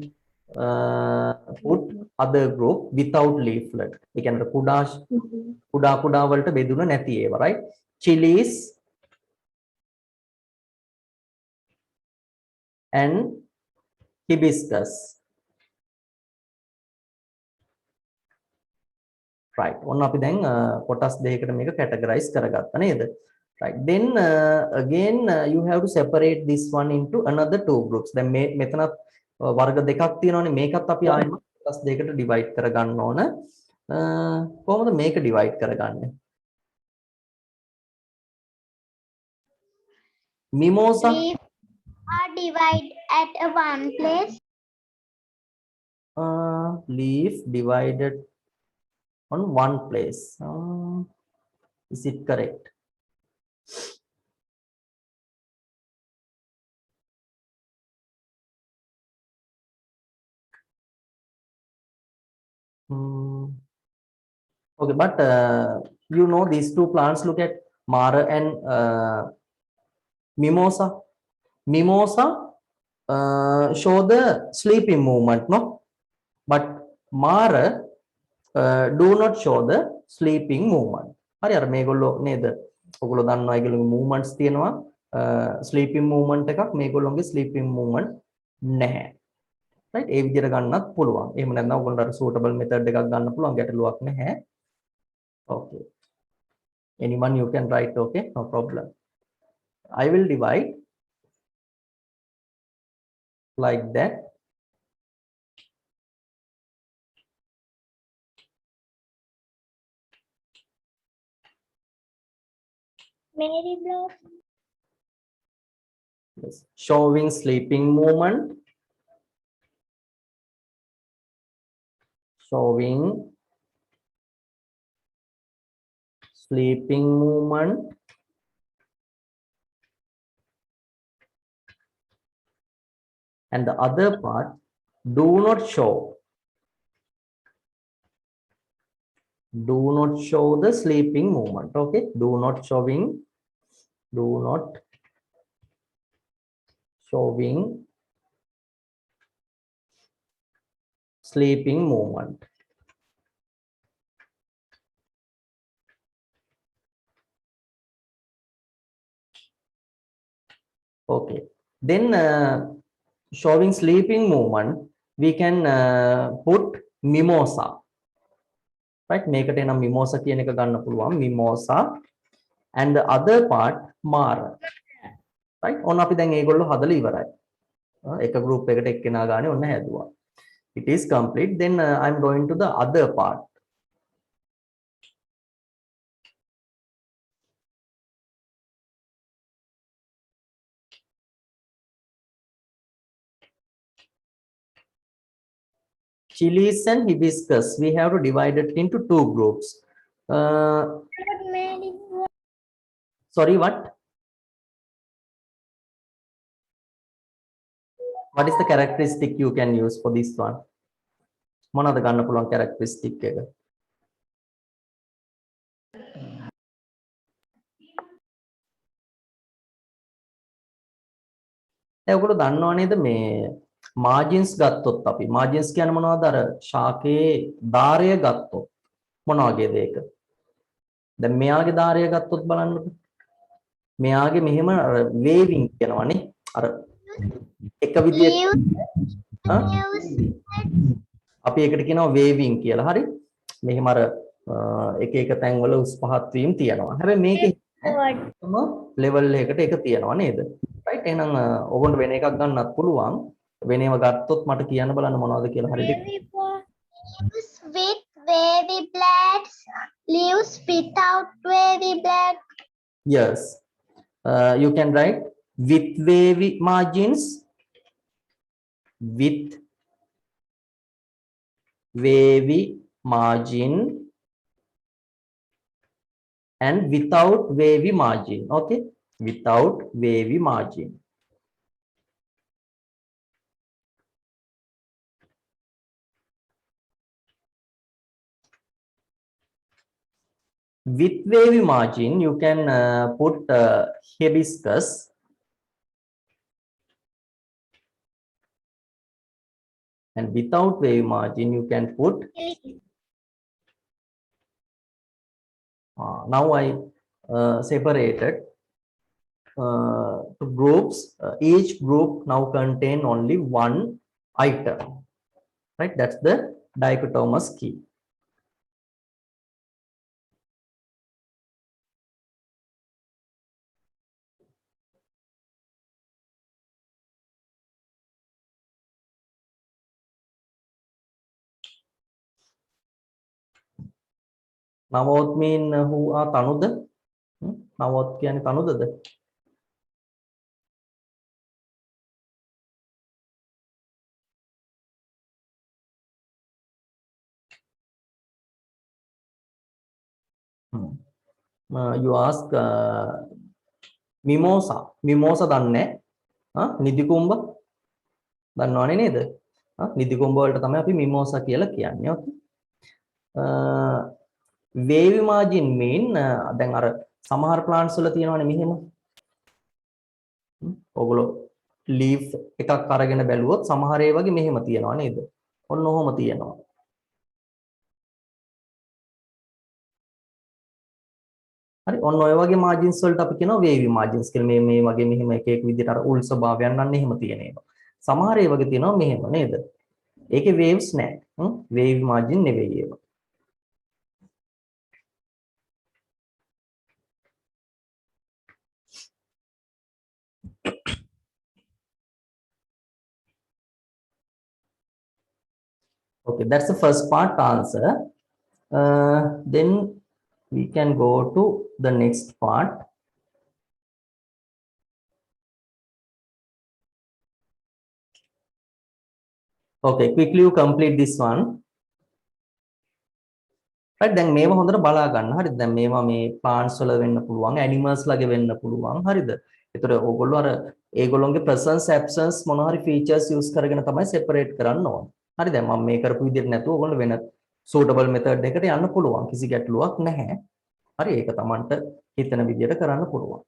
put other group without leaflet. We can kuda වලට බෙදුන නැති ඒවා, right? Chilies and hibiscus. Right. ඔන්න අපි දැන් කොටස් දෙකකට මේක categorize කරගත්තා නේද? Right. Then again you have to separate this one into another 2 groups. දැන් මෙතන වර්ග දෙකක් තියෙනවානේ. මේකත් අපි ආයෙත් කොටස් දෙකකට divide කරගන්න ඕන. කොහොමද මේක divide කරගන්නේ? Mimosa Leaves are divided at one place. Leaf divided on one place. Is it correct? Okay, but you know these 2 plants. Look at Mara and mimosa. Mimosa show the sleeping movement, no? But Mara do not show the sleeping movement. හරි අර මේගොල්ලෝ නේද? ඔයගොල්ලෝ දන්නවා ඒගොල්ලෝගේ movements තියෙනවා. sleeping movement එකක් මේගොල්ලෝගේ sleeping movement නැහැ. right? ඒ විදිහට ගන්නත් පුළුවන්. එහෙම නැත්නම් ඔයගොල්ලන්ට අර suitable method එකක් ගන්න පුළුවන්. ගැටලුවක් නැහැ. Okay. Anyone you can write, okay? No problem. I will divide like that. Mary Blossom. Yes. Showing sleeping movement. Showing sleeping movement. And the other part do not show Do not show the sleeping movement. Okay, do not showing sleeping movement. Okay, then showing sleeping movement, we can put mimosa. Right, මේකට එනම් mimosa කියන එක ගන්න පුළුවන්, mimosa, and the other part mara. Right, ඔන්න අපි දැන් ඒගොල්ලෝ හදලා ඉවරයි. එක group එකට එක්කෙනා ගානේ ඔන්න හැදුවා. It is complete. Then I'm going to the other part. Chilies and hibiscus, we have to divide it into two groups. Sorry, what? What is the characteristic you can use for this one? මොනවද ගන්න පුළුවන් characteristic එක? ඔයගොල්ලෝ දන්නව නේද මේ margins ගත්තොත් අපි margins කියන්නේ මොනවද? අර ශාකයේ ධාරය ගත්තොත් මොන වගේද ඒක? දැන් මෙයාගේ ධාරය ගත්තොත් බලන්නකො. මෙයාගේ මෙහෙම waving කියනවනේ. අර එක විදියට අපි ඒකට කියනවා waving කියලා. හරි? මෙහෙම අර එක එක තැන්වල උස් පහත් වීම තියෙනවා. හැබැයි මේකේ level එකකට එක තියෙනවා නේද? right? එහෙනම් ඕගොල්ලෝ වෙන එකක් ගන්නත් පුළුවන්. වෙනේම ගත්තොත් මට කියන්න බලන්න මොනවද කියලා. හරිද? Leaves with wavy blades, leaves without wavy blades. Yes. You can write with wavy margins, with wavy margin, and without wavy margin. Okay, without wavy margin. With wavy margin, you can put hibiscus, and without wavy margin, you can put. Now I separated to groups. Each group now contain only one item. Right? That's the dichotomous key. නවෝත් mean who are තනුද? නවෝත් කියන්නේ තනුදද? You ask mimosa. Mimosa දන්නේ නිදි කුඹ දන්නවනේ නේද? නිදි කුඹ වලට තමයි අපි mimosa කියලා කියන්නේ. Okay. Wavy margin mean දැන් අර සමහර plants වල තියෙනවනේ මෙහෙම. ඔයගොල්ලෝ leaf එකක් අරගෙන බැලුවොත් සමහර ඒ වගේ මෙහෙම තියෙනවා නේද? ඔන්න ඔහොම තියෙනවා. හරි ඔන්න ඔය වගේ margins වලට අපි කියනවා wavy margins කියලා. මේ වගේ මෙහෙම එක එක විදිහට අර උල් ස්වභාවයන් නම් එහෙම තියෙන ඒවා. සමහර ඒ වගේ තියෙනවා මෙහෙම නේද? ඒකේ waves නැහැ. wavy margin නෙවෙයි ඒවා. Okay, that's the first part answer. Then we can go to the next part. Okay, quickly you complete this one. Right, දැන් මේව හොඳට බලා ගන්න. හරිද? දැන් මේවා මේ plants වල වෙන්න පුළුවන්, animals ලගේ වෙන්න පුළුවන්. හරිද? ඒතර ඕගොල්ලෝ අර ඒගොල්ලෝගේ presence absence මොන හරි features use කරගෙන තමයි separate කරන්න ඕන. හරි දැන් මම මේ කරපු විදිහට නැතුව ඕගොල්ලෝ වෙන suitable method එකට යන්න පුළුවන්. කිසි ගැටලුවක් නැහැ. හරි ඒක තමන්ට හිතන විදියට කරන්න පුළුවන්.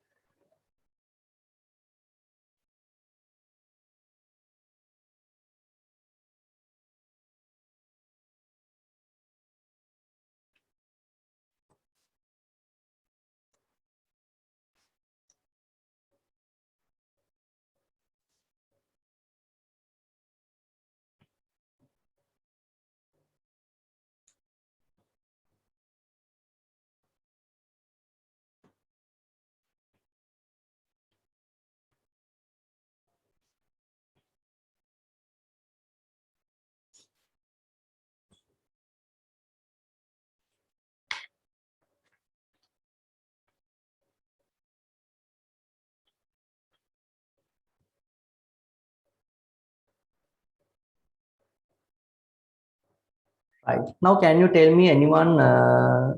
Right. Now, can you tell me anyone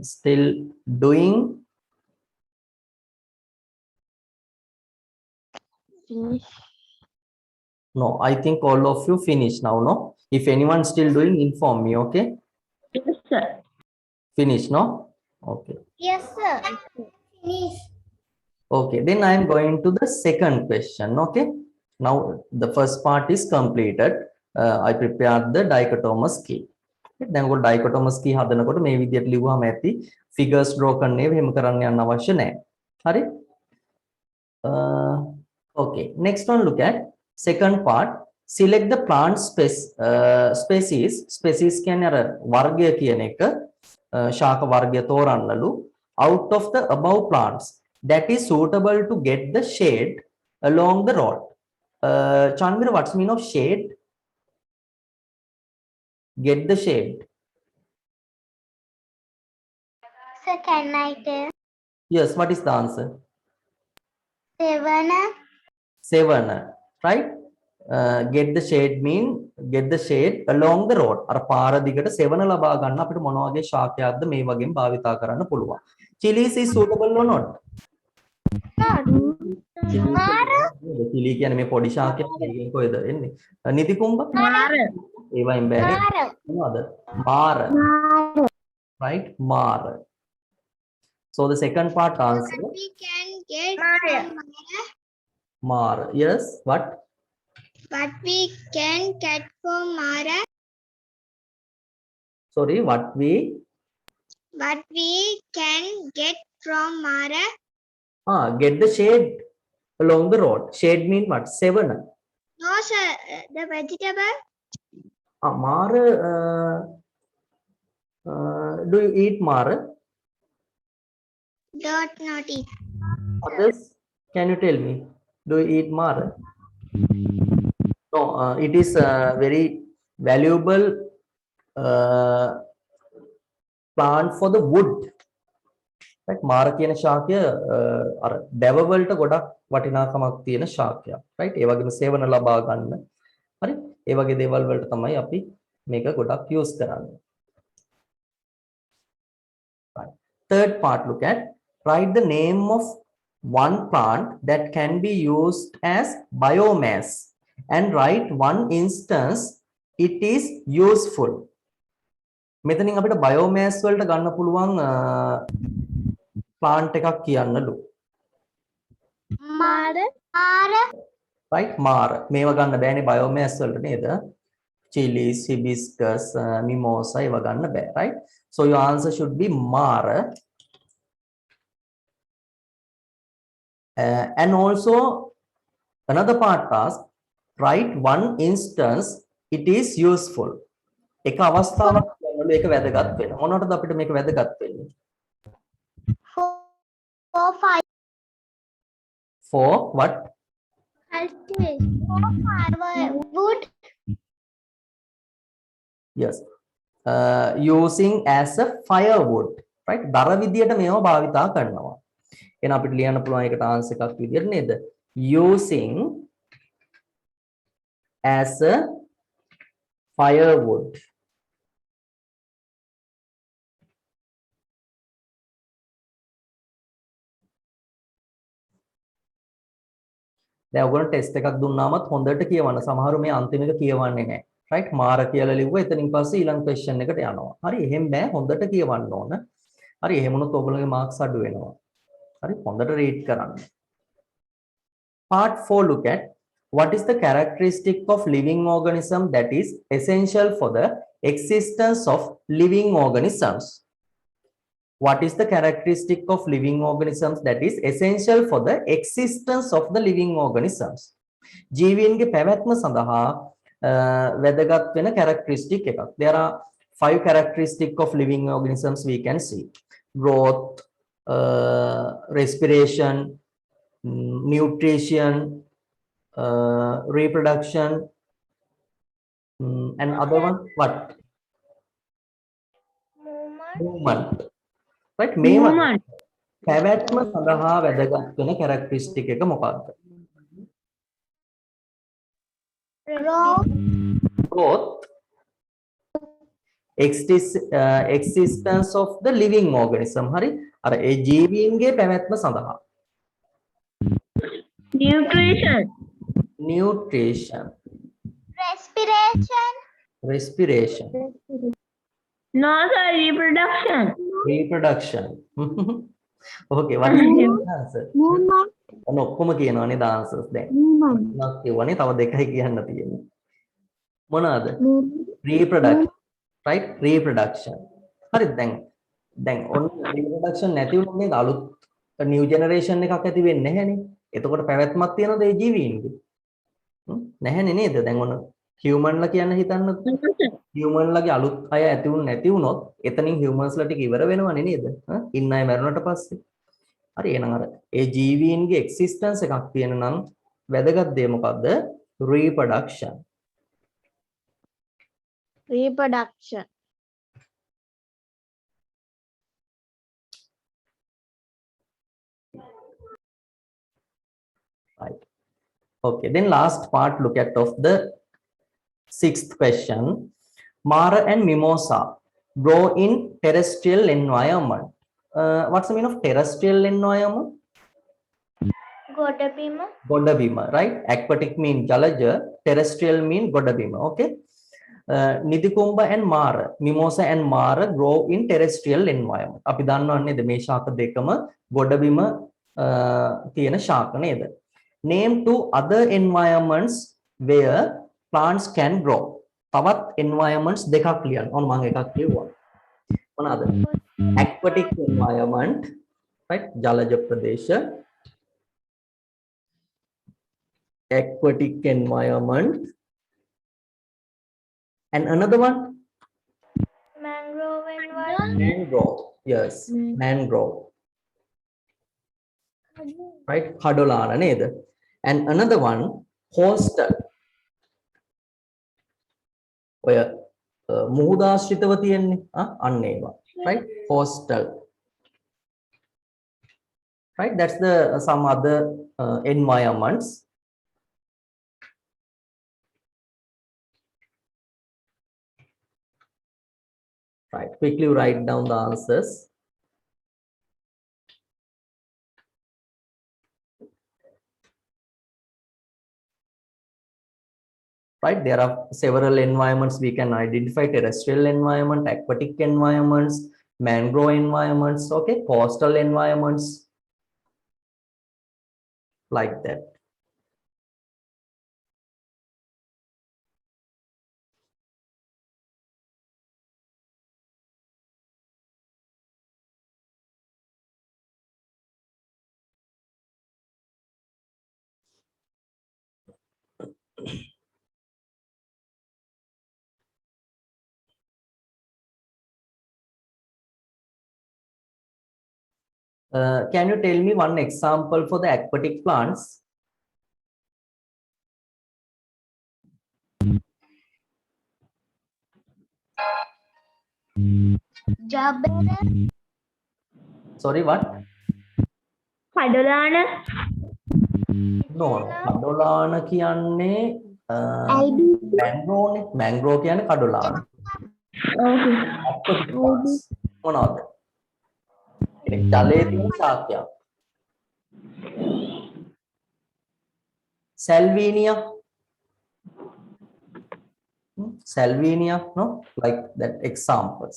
still doing? Finish. No, I think all of you finish now, no? If anyone still doing, inform me, okay? Yes, sir. Finish, no? Okay. Yes, sir. Finish. Okay, then I am going to the second question, okay? Now, the first part is completed. I prepared the dichotomous key. දැන් ඔයගොල්ලෝ dichotomous key හදනකොට මේ විදිහට ලිව්වම ඇති figures draw කරන්න ඒව එහෙම කරන්න යන්න අවශ්‍ය නැහැ. හරි? Okay, next one look at second part. Select the plant species. Species කියන්නේ අර වර්ගය කියන එක ශාක වර්ගය තෝරන්නලු out of the above plants that is suitable to get the shade along the road. Chandra, what's the meaning of shade? Get the shade. Sir, can I tell? Yes, what is the answer? 7. 7, right? Get the shade mean get the shade along the road. අර පාර දිගට 7 ලබා ගන්න අපිට මොන වගේ ශාකයක්ද මේ වගේම භාවිතා කරන්න පුළුවන්. Chilies is suitable or not? Mara. chili කියන්නේ මේ පොඩි ශාකයක් නෙවෙයි කොහෙද එන්නේ? නිතිකුම්බ? ඒවයින් බෑනේ. මොනවද? මාර. Right? මාර. So the second part answer We can get Mara. Yes, what? What we can get from Mara. Sorry, what we? What we can get from Mara. Get the shade along the road. Shade mean what? 7. No, sir. The vegetable. Mara. Do you eat Mara? Not eat. Others, can you tell me? Do you eat Mara? No, it is a very valuable plant for the wood. Right? Mara කියන ශාකය අර දැව වලට ගොඩක් වටිනාකමක් තියෙන ශාකයක්. Right? ඒ වගේම සේවන ලබා ගන්න. හරි? ඒ වගේ දේවල් වලට තමයි අපි මේක ගොඩක් use කරන්නේ. Right. Third part, look at write the name of one plant that can be used as biomass and write one instance it is useful. මෙතනින් අපිට biomass වලට ගන්න පුළුවන් plant එකක් කියන්නලු. Mara. Right? මාර. මේව ගන්න බෑනේ biomass වලට නේද? chilies, hibiscus, mimosa ඒව ගන්න බෑ. Right? So your answer should be Mara. And also another part task, write one instance it is useful. එක අවස්ථාවක් කියනවලු ඒක වැදගත් වෙනවා. මොනවටද අපිට මේක වැදගත් වෙන්නේ? 4, 5. For what? Wood. Yes. Using as a firewood. Right? දර විදියට මේව භාවිතා කරනවා. එහෙනම් අපිට ලියන්න පුළුවන් ඒකට ආන්සර් එකක් විදියට නේද? Using as a firewood. දැන් ඔයගොල්ලෝ ටෙස්ට් එකක් දුන්නාමත් හොඳට කියවන්න. සමහරව මේ අන්තිම එක කියවන්නේ නැහැ. right මාර කියලා ලිව්වා එතනින් පස්සේ ඊළඟ question එකට යනවා හරි එහෙම බෑ හොඳට කියවන්න ඕන හරි එහෙම වුණොත් ඔයගොල්ලෝගේ marks අඩු වෙනවා හරි හොඳට read කරන්න part 4 look at what is the characteristic of living organism that is essential for the existence of living organisms what is the characteristic of living organisms that is essential for the existence of the living organisms ජීවීන්ගේ පැවැත්ම සඳහා වැදගත් වෙන characteristic එකක් there are 5 characteristics of living organisms we can see growth respiration nutrition reproduction and other one what movement right Movement. පැවැත්ම සඳහා වැදගත් වෙන characteristic එක මොකක්ද growth existence of the living organism hari අර ඒ ජීවීන්ගේ පැවැත්ම සඳහා Nutrition. respiration No, sir, reproduction. reproduction okay what is the answer ඔන්න ඔක්කොම කියනවානේ the answers දැන් නක් කියවනේ තව දෙකයි කියන්න තියෙන්නේ මොනවාද reproduction right reproduction හරි දැන් ඔන්න reproduction නැති වුණොත් නේද අලුත් new generation එකක් ඇති වෙන්නේ නැහැනේ එතකොට පැවැත්මක් තියනද ඒ ජීවීන්ගේ නැහැනේ නේද දැන් ඔන්න human ලා කියන්න හිතන්න human ලගේ අලුත් අය ඇති වුණ නැති වුණොත් එතනින් humans ලා ටික ඉවර වෙනවනේ නේද ඉන්න අය මැරුණට පස්සේ හරි එහෙනම් අර ඒ ජීවීන්ගේ existence එකක් තියෙන නම් වැදගත් දේ මොකද්ද reproduction right okay then last part look at of the sixth question Mara and mimosa grow in terrestrial environment what's the meaning of terrestrial environment Godabima right aquatic mean jalaja terrestrial mean Godabima okay Nidhikumba and Mara mimosa and Mara grow in terrestrial environment අපි දන්නවනේ නේද මේ ශාක දෙකම ගොඩබිම තියෙන ශාක නේද name two other environments where plants can grow තවත් environments දෙකක් ලියන්න ඕන මම එකක් ලියුවා මොනවාද aquatic environment right ජලජ ප්‍රදේශ aquatic environment and another one mangrove yes mangrove right kadolana neda and another one coastal ඔය මුහුදාශ්‍රිතව තියෙන්නේ අන්න ඒවා right coastal right that's the some other environments right quickly write down the answers right there are several environments we can identify terrestrial environment aquatic environments mangrove environments okay coastal environments like that can you tell me one example for the aquatic plants? Sorry, what? Kadolana. No, Kadolana කියන්නේ mangrove නේ. Mangrove කියන්නේ Kadolana. Okay. Aquatic plants. මොනවාද? ඒ ජලයේ තියෙන ශාකයක්. Salvinia. salvinia, no, like that examples.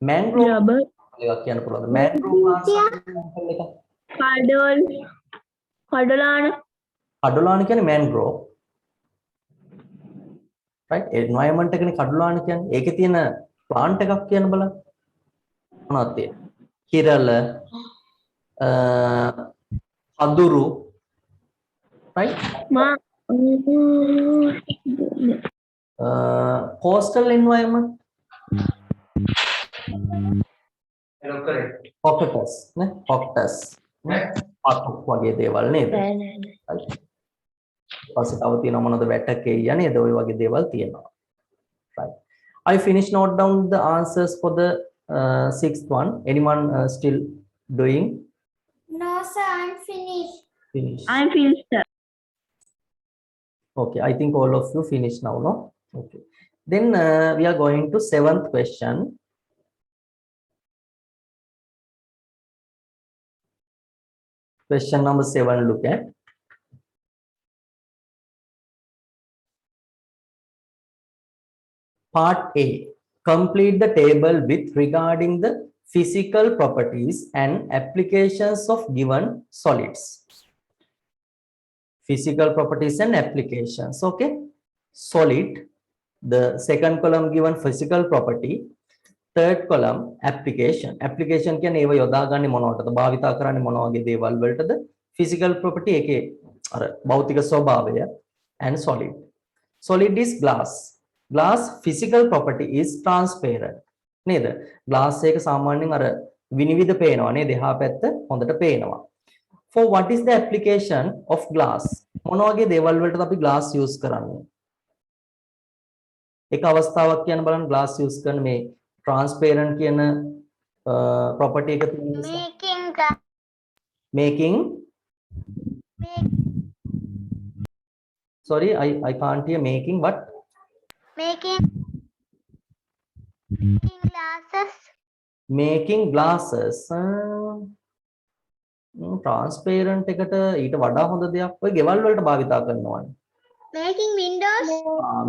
Mangrove Rubber. එකක් කියන්න පුළුවන්ද? mangrove plants example එක. Paddle. Paddleana. කඩුලාන කියන්නේ mangrove. right, environment එකනේ කඩුලාන කියන්නේ. ඒකේ තියෙන plant එකක් කියන්න බලන්න. මොනවද තියෙන්නේ? කිරළ, අදුරු, right, Ma. coastal environment, cockatus නේ, cockatus නේ, අතු වගේ දේවල් නේද? right. ඊපස්සේ තව තියෙනවා මොනවද? වැටකෙයිය නේද? ඔය වගේ දේවල් තියෙනවා. right. I finished note down the answers for the sixth one. Anyone still doing? No, sir, I'm finished. Finish. I'm finished, sir. Okay, I think all of you finished now, no? Okay. Then we are going to seventh question. Question number 7, look at. Part A. Complete the table with regarding the physical properties and applications of given solids. Physical properties and applications. Okay. Solid. The second column given physical property. Third column application. Application කියන්නේ ඒව යොදාගන්නේ මොනවටද? භාවිතා කරන්නේ මොන වගේ දේවල් වලටද? Physical property එකේ අර භෞතික ස්වභාවය and solid. Solid is glass. Glass physical property is transparent. නේද? glass එක සාමාන්‍යයෙන් අර විනිවිද පේනවා නේද? එහා පැත්ත හොඳට පේනවා. For what is the application of glass? මොන වගේ දේවල් වලටද අපි glass use කරන්නේ? එක අවස්ථාවක් කියන්න බලන්න glass use කරන මේ transparent කියන property එක තියෙන නිසා. Making sorry, I can't hear making what? Making glasses. Making glasses. Transparent එකට ඊට වඩා හොඳ දෙයක් ඔය ගෙවල් වලට භාවිතා කරනවානේ. Making windows.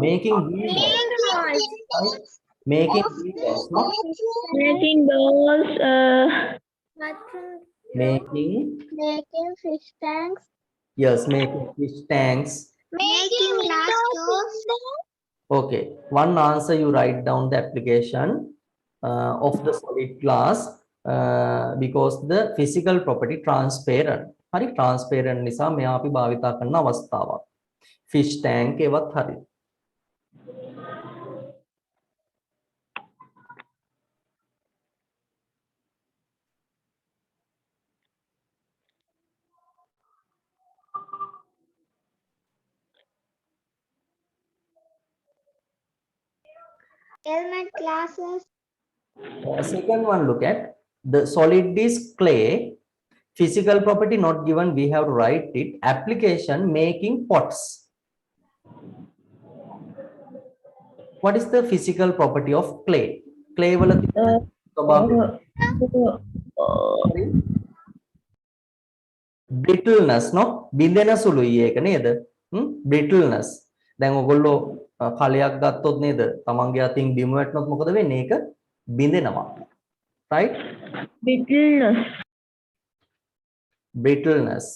Making windows. Making windows, no? Making dolls. Making, Making fish tanks. yes, making fish tanks. Making glass doors. Okay, one answer you write down the application of the solid glass because the physical property transparent. හරි, transparent නිසා මෙයා අපි භාවිතා කරන අවස්ථාවක්. fish tank ඒවත් හරි. Helmet glasses. Second one, look at the solid is clay. Physical property not given, we have to write it. Application making pots. What is the physical property of clay? Clay wala brittleness, no? බිඳෙන සුළුයි ඒක නේද? brittleness. දැන් ඔයගොල්ලෝ කලයක් ගත්තොත් නේද? තමන්ගේ අතින් බිම වැටුනොත් මොකද වෙන්නේ? ඒක බිඳෙනවා. Right? Brittleness. Brittleness.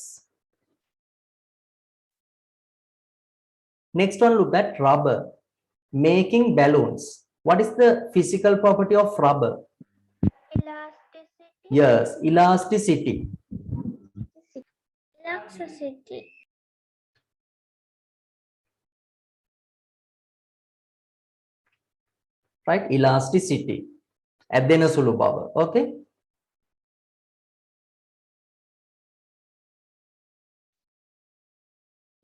Next one, look at rubber. Making balloons. What is the physical property of rubber? Elasticity. Yes, elasticity. Elasticity. Right? Elasticity. ඇදෙන සුළු බව. Okay?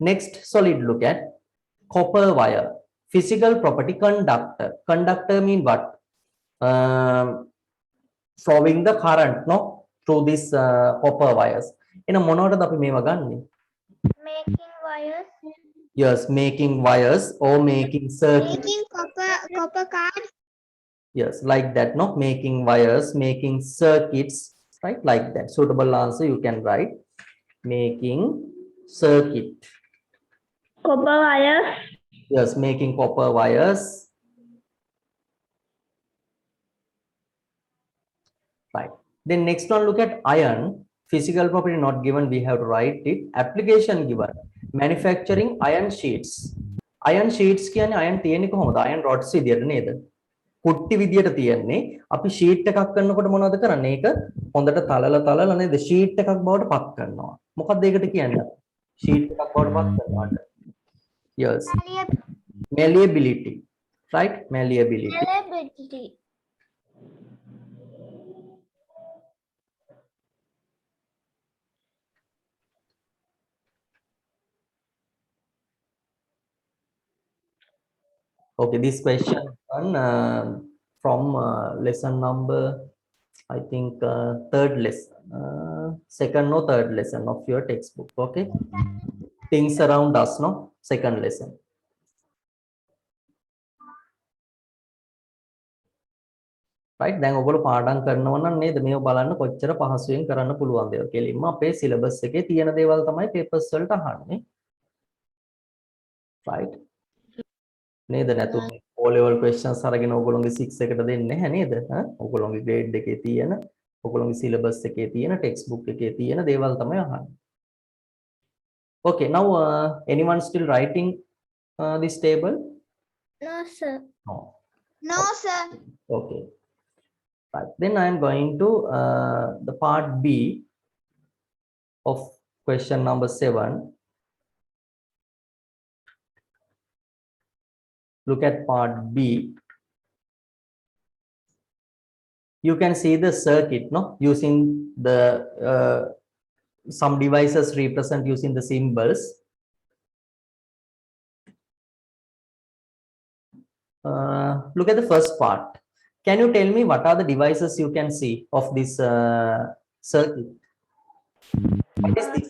Next solid, look at copper wire. Physical property conductor. Conductor mean what? Flowing the current, no? Through these copper wires. In a මොනවටද අපි මේවා ගන්නෙ? Making wires. Yes, making wires or making circuits. Making copper cards. Yes, like that, no? Making wires, making circuits, right? Like that. Suitable answer you can write. Making circuit. Copper wires. Yes, making copper wires, Right. Then next one, look at iron. Physical property not given, we have to write it. Application given. Manufacturing iron sheets. Iron sheets කියන්නේ iron තියෙන්නේ කොහොමද? iron rods විදියට නේද? කුට්ටි විදියට තියෙන්නේ. අපි sheet එකක් කරනකොට මොනවද කරන්නේ? ඒක හොඳට තලලා නේද? sheet එකක් බවට පත් කරනවා. මොකක්ද ඒකට කියන්නේ? sheet එකක් බවට පත් කරනවාට. Yes. Malleability. Right? Malleability. Malleability. Okay, this question one from lesson number, I think third lesson, second or third lesson of your textbook. Okay, things around us, no, second lesson. Right, දැන් ඔයගොල්ලෝ පාඩම් කරනවා නම් නේද මේව බලන්න කොච්චර පහසුවෙන් කරන්න පුළුවන්ද කියලා. කෙලින්ම අපේ සිලබස් එකේ තියෙන දේවල් තමයි papers වලට අහන්නේ. Right. නේද නැතු O level questions අරගෙන ඔයගොල්ලෝගේ 6 එකට දෙන්නේ නැහැ නේද? ඔයගොල්ලෝගේ grade එකේ තියෙන, ඔයගොල්ලෝගේ syllabus එකේ තියෙන, textbook එකේ තියෙන දේවල් තමයි අහන්නේ. Okay, now anyone still writing this table? No, sir. No. No, sir. Okay. Right. Then I am going to the part B of question number 7. Look at part B. You can see the circuit, no, using the some devices represent using the symbols. Look at the first part. Can you tell me what are the devices you can see of this circuit? What is this?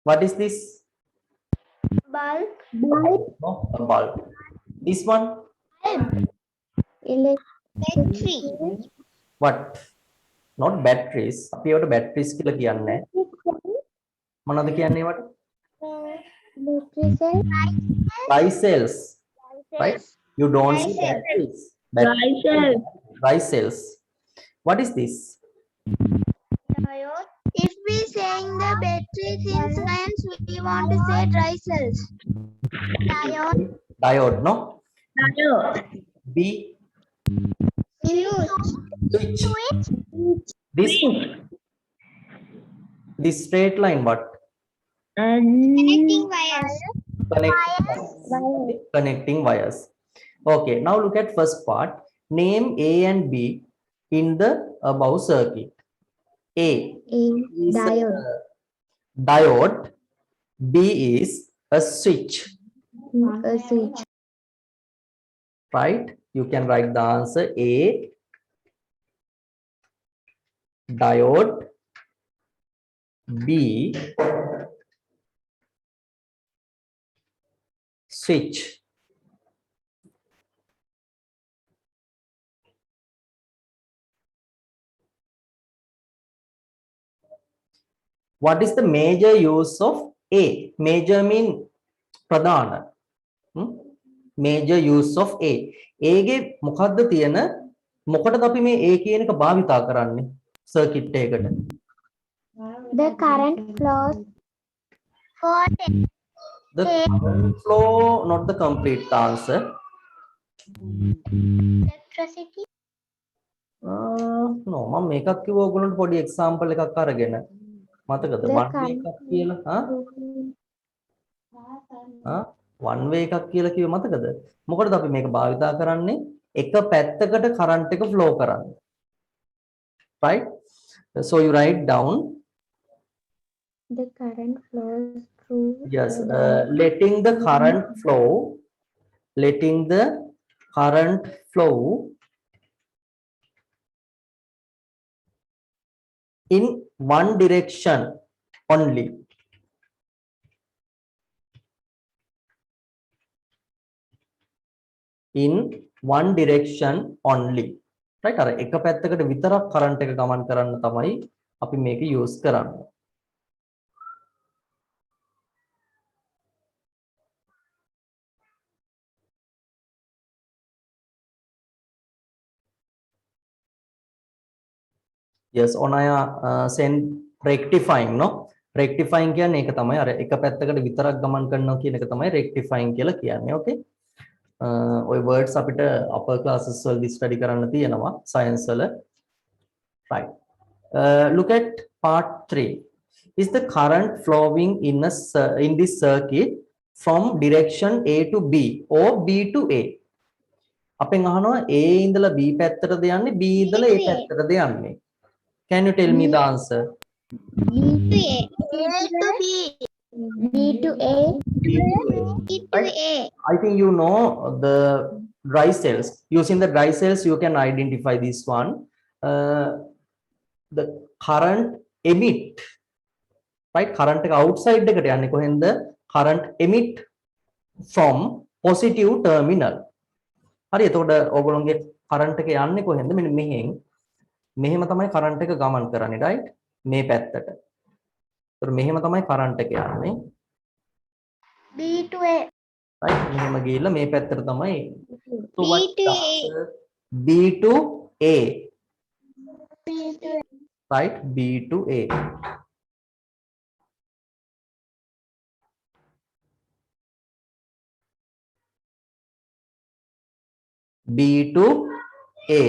What is this? Bulb. No, a bulb. This one? Battery. What? Not batteries. අපිවට batteries කියලා කියන්නේ නැහැ. මොනවද කියන්නේ ඒවට? Battery cell. Dye cells. Right? You don't see Dye cells. batteries. Dye Dye cells. What is this? Diode. If we saying the batteries in science, we want to say dry cells. Diode. Diode, no? B. Fuse. Switch. This straight line, what? Connecting wires. Connecting wires. Okay, now look at first part. Name A and B in the above circuit. A is Diode. diode. B is a switch. A switch. Right? You can write the answer A, diode. B, switch. What is the major use of A? Major mean pradhana. Major use of A. A ගේ මොකද්ද තියෙන මොකටද අපි මේ A කියන එක භාවිතා කරන්නේ circuit එකකට? The current flows for The current flow, not the complete answer. electricity. No, මම මේකක් කිව්ව ඔයගොල්ලන්ට පොඩි example එකක් අරගෙන මතකද? The one way එකක් කියලා one way එකක් කියලා කිව්ව මතකද? මොකටද අපි මේක භාවිතා කරන්නේ? එක පැත්තකට current එක flow කරන්න. Right? So you write down. The current flows through. Yes, letting the current flow in one direction only. In one direction only. Right? අර එක පැත්තකට විතරක් current එක ගමන් කරන්න තමයි අපි මේක use කරන්නේ. yes onaya send rectifying no rectifying කියන්නේ ඒක තමයි අර එක පැත්තකට විතරක් ගමන් කරනවා කියන එක තමයි rectifying කියලා කියන්නේ okay ඔය words අපිට upper classes වලදී study කරන්න තියෙනවා science වල right look at part 3 is the current flowing in this circuit from direction A to B or B to A අපෙන් අහනවා A ඉඳලා B පැත්තටද යන්නේ B ඉඳලා A පැත්තටද යන්නේ can you tell me the answer A to B. B to A. B to A. B to Right? A. I think you know the dry cells. Using the dry cells, you can identify this one. The current emit, right? Current outside the the current emit from positive terminal. හරි එතකොට ඕගොල්ලෝගේ current එක යන්නේ කොහෙන්ද මෙන්න මෙහෙන් මෙහෙම තමයි current එක ගමන් කරන්නේ right මේ පැත්තට. ඒතකොට මෙහෙම තමයි current එක යන්නේ. B to A. right මෙහෙම ගිහිල්ලා මේ පැත්තට තමයි so B what to is the A. answer? B to A B to A. right B to A B to A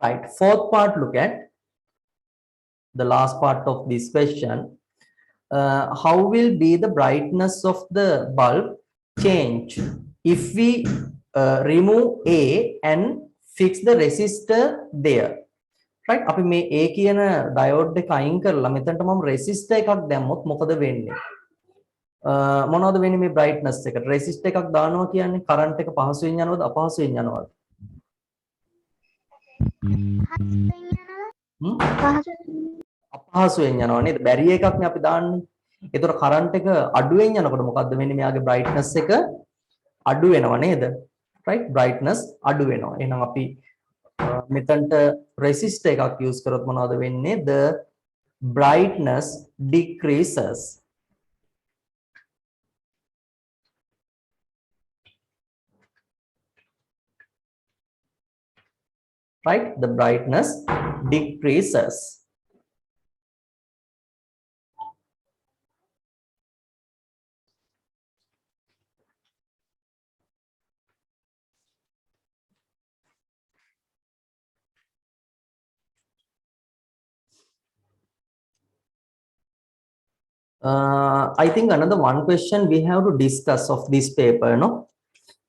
right fourth part look at the last part of this question how will be the brightness of the bulb change if we remove A and fix the resistor there right අපි මේ A කියන diode එක අයින් කරලා මෙතනට මම resistor එකක් දැම්මොත් මොකද වෙන්නේ මොනවද වෙන්නේ මේ brightness එකට resistor එකක් දානවා කියන්නේ current එක පහසුවෙන් යනවද අපහසුවෙන් යනවද අපහසුවෙන් යනවා නේද බැරිය එකක් නේ අපි දාන්නේ ඒතර කරන්ට් එක අඩුවෙන් යනකොට මොකද්ද වෙන්නේ මෙයාගේ brightness එක අඩු වෙනවා නේද right brightness අඩු වෙනවා එහෙනම් අපි මෙතනට resistor එකක් use කරොත් මොනවද වෙන්නේ the brightness decreases right the brightness decreases I think another one question we have to discuss of this paper, no?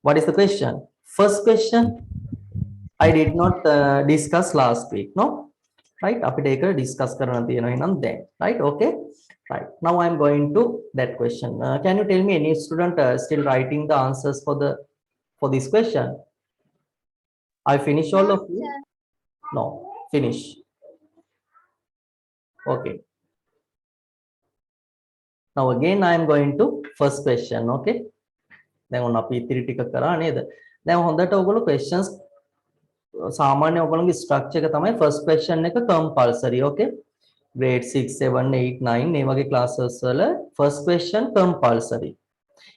What is the question? First question, I did not discuss last week, no? Right? Apiteka discuss karana then, right? Okay, right. Now I'm going to that question. Can you tell me any student still writing the answers for this question? I finish all of you? No, finish. Okay. Now again I am going to first question, okay? දැන් ඔන්න අපි ඉතිරි ටික කරා නේද? දැන් හොඳට ඔයගොල්ලෝ questions සාමාන්‍ය ඔයගොල්ලෝගේ structure එක තමයි first question එක compulsory, okay? grade 6 7 8 9 මේ වගේ classes වල first question compulsory.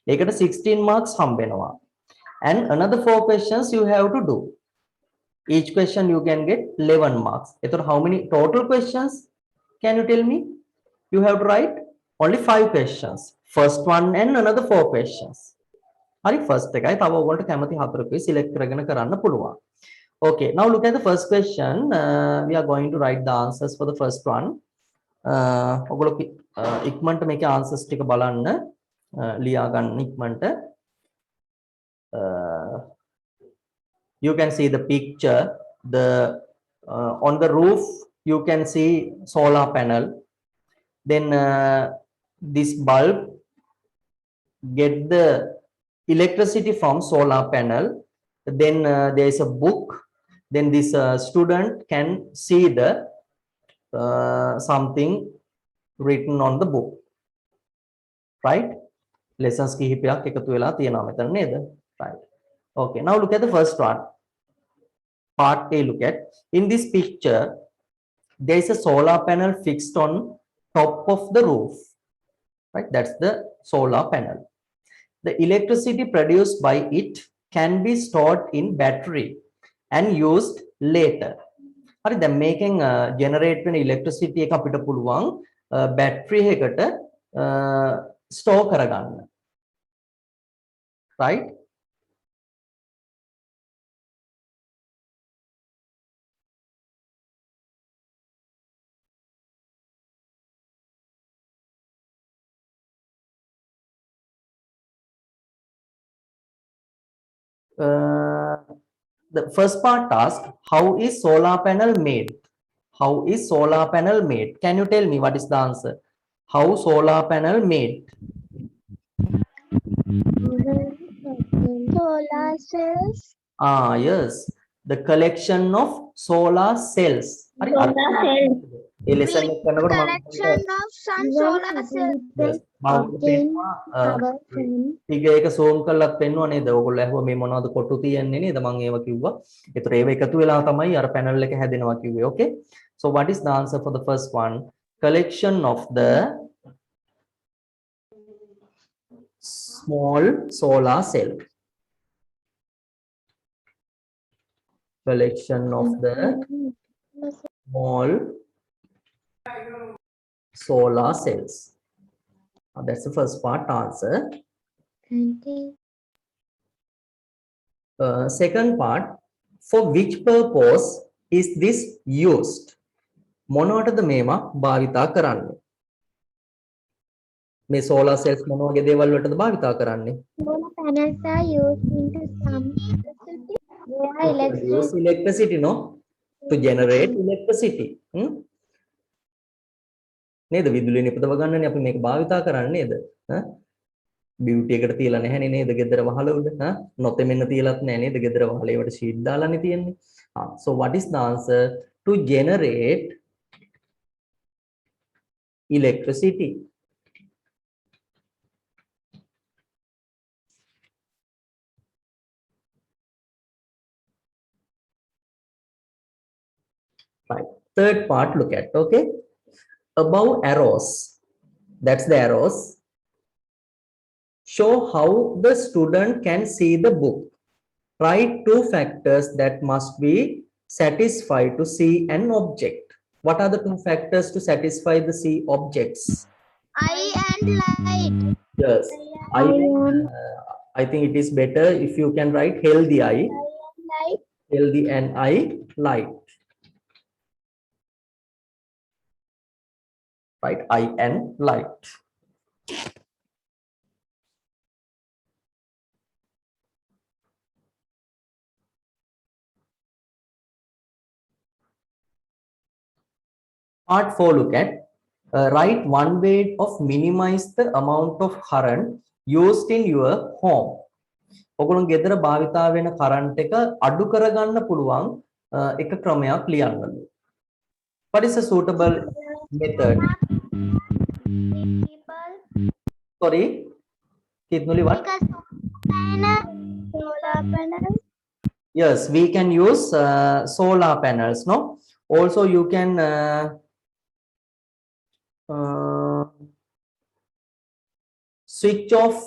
ඒකට 16 marks හම්බ වෙනවා. And another 4 questions you have to do. Each question you can get 11 marks. එතකොට how many total questions? Can you tell me? You have to write only 5 questions. First one and another 4 questions. Hari first එකයි තව ඔයගොල්ලන්ට කැමති හතරකුයි select කරගෙන කරන්න පුළුවන්. Okay, now look at the first question. We are going to write the answers for the first one. ඔයගොල්ලෝ ඉක්මනට මේකේ answers ටික බලන්න ලියා ගන්න ඉක්මනට. You can see the picture. The on the roof you can see solar panel. Then this bulb get the electricity from solar panel. Then there is a book. Then this student can see the something written on the book, right? Lessons කිහිපයක් එකතු වෙලා තියෙනවා මෙතන නේද? Right. Okay, now look at the first one. Part A, look at. In this picture, there is a solar panel fixed on top of the roof, right? That's the solar panel. The electricity produced by it can be stored in battery and used later. හරි දැන් මේකෙන් generate වෙන electricity එක අපිට පුළුවන් battery එකකට store කරගන්න. Right? The first part asks, how is solar panel made? How is solar panel made? Can you tell me what is the answer? How solar panel made? Solar cells. Ah, yes. The collection of solar cells. හරි අර Solar cells. ඒ lesson එක කරනකොට Collection of sun solar cells. ටික එක zoom කරලා පෙන්නුවා නේද? ඔයගොල්ලෝ අහුවා මේ මොනවද කොටු තියන්නේ නේද? මම ඒව කිව්වා. ඒතර ඒව එකතු වෙලා තමයි අර panel එක හැදෙනවා කිව්වේ. Okay. So what is the answer for the first one? Collection of the small solar cell. Collection of the small solar cells. That's the first part answer. Second part, for which purpose is this used? මොනවටද මේවා භාවිතා කරන්නේ? මේ solar cells මොන වගේ දේවල් වලටද භාවිතා කරන්නේ? Solar panels are used into some Use electricity, no? To generate electricity. නේද? විදුලිය නිපදව ගන්නනේ අපි මේක භාවිතා කරන්නේ නේද? බියුටි එකට තියලා නැහැනේ නේද? ගෙදර වහල උඩ. නොතෙමෙන්න තියලත් නැහැ නේද? ගෙදර වහල ඒවට ෂීට් දාලානේ තියෙන්නේ. So what is the answer? To generate electricity. Right. Third part, look at, okay? Above arrows, that's the arrows, show how the student can see the book. Write two factors that must be satisfied to see an object. What are the two factors to satisfy the see objects? eye and light. Yes, I think it is better if you can write healthy eye, Light. healthy and eye, light. Right, eye and light. Part 4, look at, write one way of minimize the amount of current used in your home. ඔගොල්ලෝ ගෙදර භාවිතා වෙන current එක අඩු කරගන්න පුළුවන් එක ක්‍රමයක් ලියන්න. What is a suitable method? Sorry, Kitnuli, what? Solar panels. Yes, we can use solar panels, no? Also, you can switch off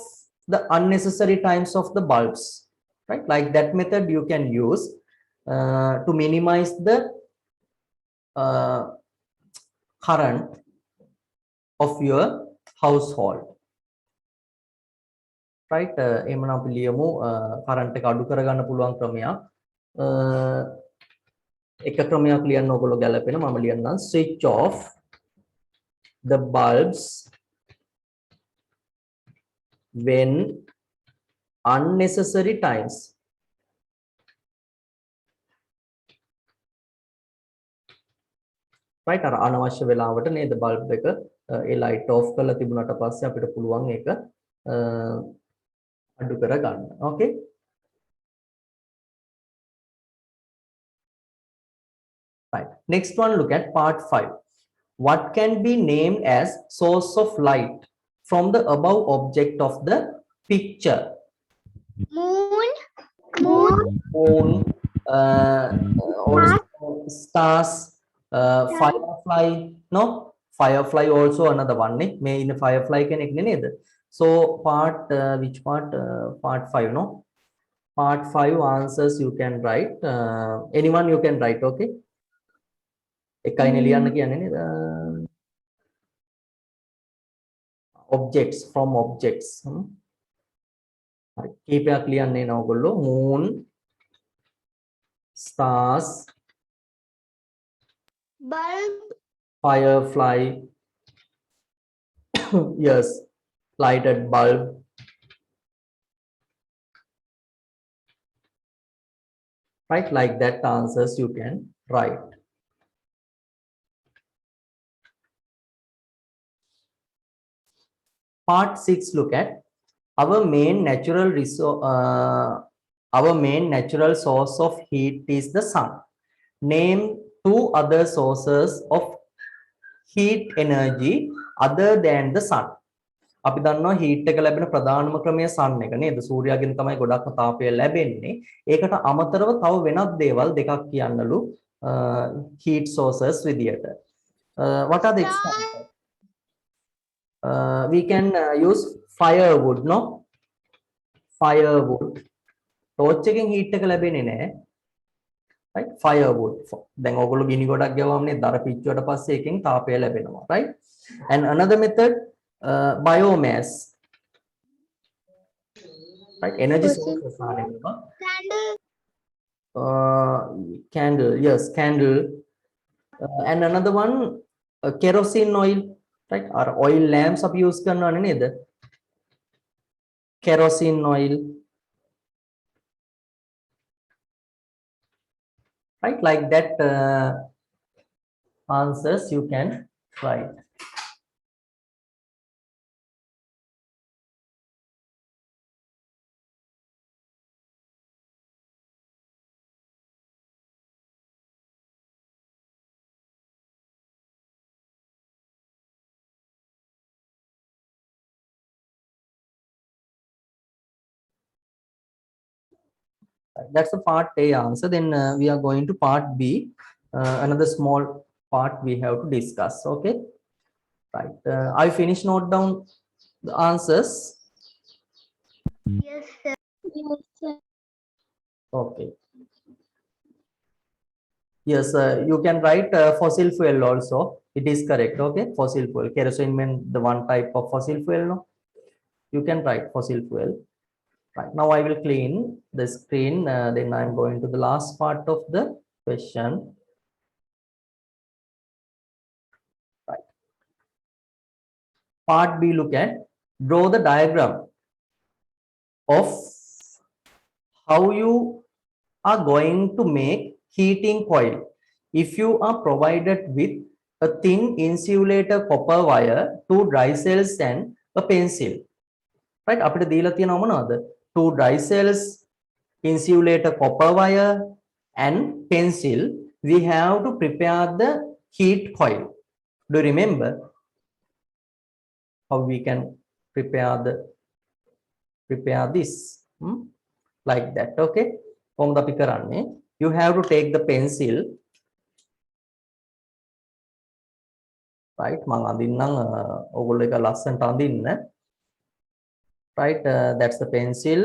the unnecessary times of the bulbs, right? Like that method you can use to minimize the current of your household. Right? එහෙමනම් අපි ලියමු current එක අඩු කරගන්න පුළුවන් ක්‍රමයක්. එක ක්‍රමයක් ලියන්න ඕගොල්ලෝ ගැලපෙන මම ලියන්නම් switch off the bulbs when unnecessary times. Right? අර අනවශ්‍ය වෙලාවට නේද bulb එක ඒ light off කරලා තිබුණාට පස්සේ අපිට පුළුවන් ඒක අඩු කරගන්න. Okay? Right. Next one, look at part 5. What can be named as source of light from the above object of the picture? Moon. Moon, also stars, firefly, no? Firefly also another one, ne? May in firefly can ignite. So part, which part? Part 5, no? Part 5 answers you can write. Anyone you can write, okay? එකයිනේ ලියන්න කියන්නේ නේද? Objects, from objects. හරි. කීපයක් ලියන්න එන ඕගොල්ලෝ. Moon, stars, Bulb. firefly, yes, lighted bulb. Right, like that answers you can write. Part 6, look at our main natural resource. Our main natural source of heat is the sun. Name 2 other sources of heat energy other than the sun. අපි දන්නවා heat එක ලැබෙන ප්‍රධානම ක්‍රමය sun එක නේද? සූර්යාගෙන් තමයි ගොඩක්ම තාපය ලැබෙන්නේ. ඒකට අමතරව තව වෙනත් දේවල් දෙකක් කියන්නලු heat sources විදියට. What are the examples? We can use firewood, no? Firewood. Torch එකෙන් heat එක ලැබෙන්නේ නැහැ. Right? Firewood. දැන් ඔයගොල්ලෝ ගිනි ගොඩක් ගෙවවම නේ දර පිච්චුවට පස්සේ එකෙන් තාපය ලැබෙනවා. Right? And another method, biomass. Right? Energy sources are available. Candle. Candle, yes, candle. And another one, kerosene oil. Right? Or oil lamps අපි use කරනවනේ නේද? Kerosene oil. Right, like that answers you can write. That's the part A answer. Then we are going to part B, another small part we have to discuss. Okay, right. I finished. Note down the answers. Yes, sir. Yes, sir. Okay. Yes, you can write fossil fuel also. It is correct. Okay, fossil fuel. Kerosene means the one type of fossil fuel. No, you can write fossil fuel. Right, now I will clean the screen. Then I'm going to the last part of the question. Right. Part B, look at, draw the diagram of how you are going to make heating coil if you are provided with a thin insulator copper wire, 2 dry cells and a pencil. Right, අපිට දීලා තියෙනවා මොනවද? 2 dry cells, insulator copper wire and pencil. We have to prepare the heat coil. Do you remember how we can prepare this? Like that. Okay, කොහොමද අපි කරන්නේ? You have to take the pencil. Right, මම අඳින්නම් ඔයගොල්ලෝ එක ලස්සනට අඳින්න. Right, that's the pencil.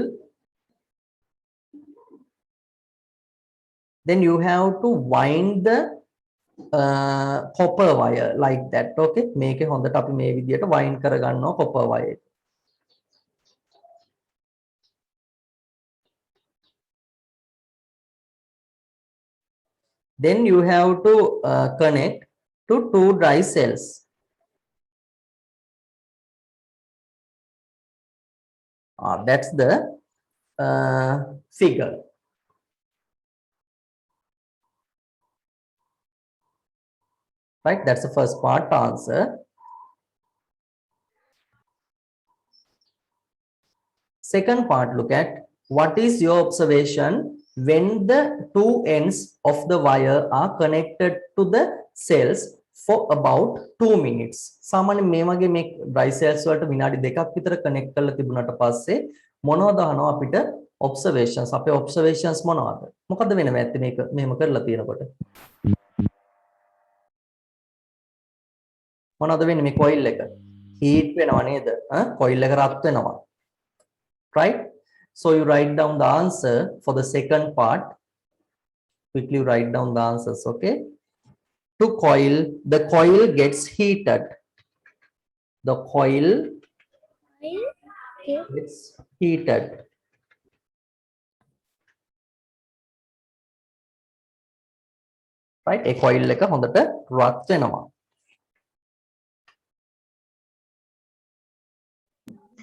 Then you have to wind the copper wire like that. Okay, මේක හොඳට අපි මේ විදියට wind කරගන්නවා copper wire. Then you have to connect to 2 dry cells. That's the figure. Right, that's the first part answer. Second part, look at what is your observation when the 2 ends of the wire are connected to the cells for about 2 minutes. සාමාන්‍ය මේ වගේ මේ dry cells වලට විනාඩි 2ක් විතර connect කරලා තිබුණාට පස්සේ මොනවද අහනවා අපිට observations. අපේ observations මොනවද? මොකද්ද වෙනව ඇත්තේ මේක මෙහෙම කරලා තියෙනකොට? මොනවද වෙන්නේ මේ coil එක? heat වෙනවා නේද? coil එක රත් වෙනවා. Right? So you write down the answer for the second part. Quickly write down the answers, okay? To coil, the coil gets heated. The coil gets heated. Right? A coil එක හොඳට රත් වෙනවා.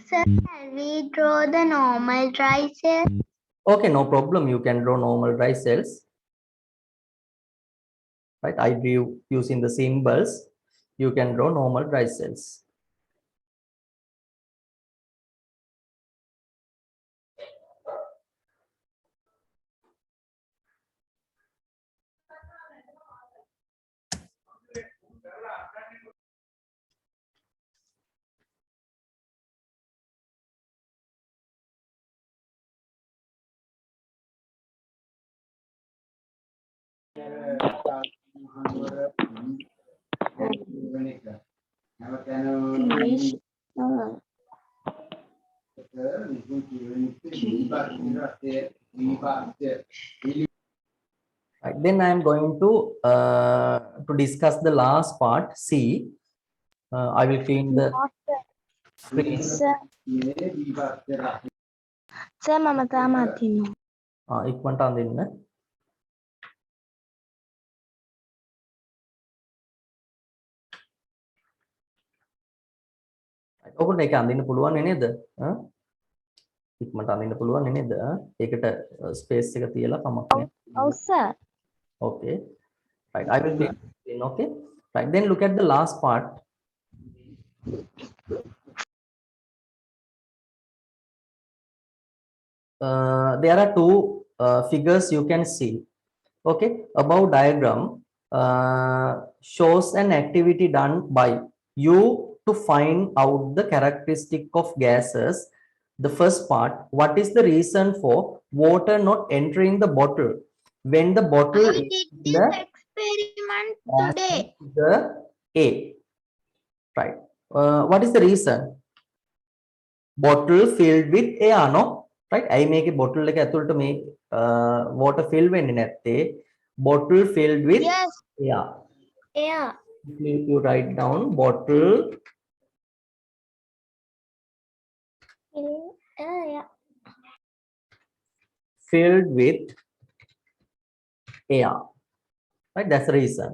Sir, can we draw the normal dry cell? Okay, no problem. You can draw normal dry cells. Right? I drew using the symbols. You can draw normal dry cells. Right, then I am going to discuss the last part. C. I will clean the screen. Sir මම තාමත් ඉන්නවා. ඉක්මනට අඳින්න. ඔකට ඒක අඳින්න පුළුවන් නේද? ඉක්මනට අඳින්න පුළුවන් නේද? ඒකට ස්පේස් එක තියලා කමක් නැහැ. ඔව් sir. Okay. Right. I will clean the screen. Okay. Right. Then look at the last part. There are two figures you can see. Okay, above diagram shows an activity done by you to find out the characteristic of gases. The first part, what is the reason for water not entering the bottle when the bottle I is did in this the experiment today. the A? Right. What is the reason? Bottle filled with air, no? Right? I make a bottle like ඇතුළට මේ water fill වෙන්නේ නැත්තේ. Bottle filled with Yes, air. yeah. You write down bottle Yeah. filled with air. Right? That's the reason.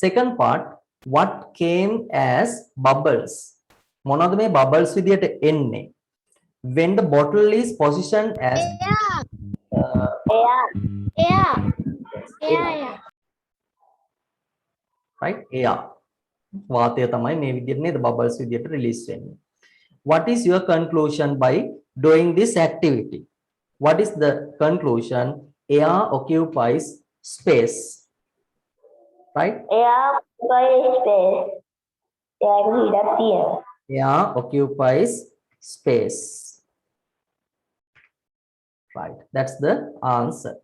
Second part, what came as bubbles? මොනවද මේ bubbles විදියට එන්නේ? When the bottle is positioned as Yeah. right? Air. වාතය තමයි මේ විදියට නේද bubbles විදියට release වෙන්නේ. What is your conclusion by doing this activity? What is the conclusion? Air occupies space. Right? එයා ස්පේස්. එයාට ඉඩක් තියෙනවා. Air occupies space. Right. That's the answer.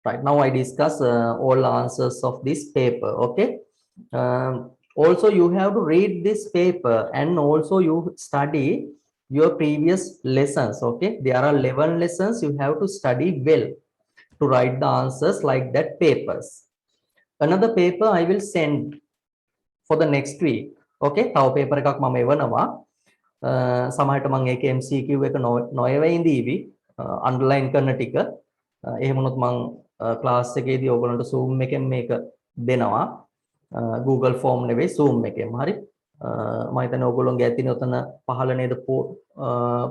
Right. Now I discuss all answers of this paper. Okay. Also, you have to read this paper and also you study your previous lessons. Okay. There are 11 lessons you have to study well to write the answers like that papers. Another paper I will send for the next week. Okay. Tau paper එකක් මම එවනවා. සමහරට මම ඒකේ MCQ එක නොයවෙ ඉඳීවි underline කරන ටික. එහෙම වුණොත් මම ක්ලාස් එකේදී ඔයගොල්ලන්ට Zoom එකෙන් මේක දෙනවා. Google form නෙවෙයි Zoom එකෙන්. හරි. මම හිතන්නේ ඔයගොල්ලෝගේ ඇතිනේ උතන පහළ නේද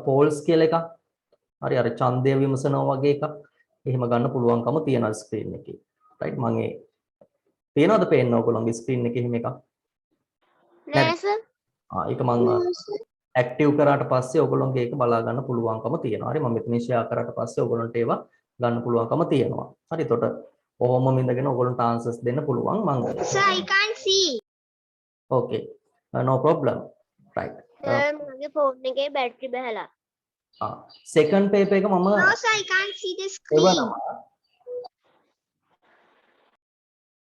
polls කියලා එකක්. හරි අර ඡන්දය විමසනවා වගේ එකක්. එහෙම ගන්න පුළුවන්කම තියෙනවා ස්ක්‍රීන් එකේ. right මම ඒ තියෙනවද පේන්න ඔයගොල්ලෝගේ ස්ක්‍රීන් එකේ එහෙම එකක්? නෑ සර්. ඒක මම ඇක්ටිව් කරාට පස්සේ ඔයගොල්ලෝගේ ඒක බලා ගන්න පුළුවන්කම තියෙනවා. හරි මම මෙතන ෂෙයා කරාට පස්සේ ඔයගොල්ලන්ට ඒවා ගන්න පුළුවන්කම තියෙනවා. හරි එතකොට ඔහොමම ඉඳගෙන ඔයගොල්ලන්ට ආන්සර්ස් දෙන්න පුළුවන් මම. Sir, I can't see. Okay. No problem. Right. මගේ ෆෝන් එකේ බැටරි බහලා. second paper එක මම No, sir, I can't see the screen. එවනවා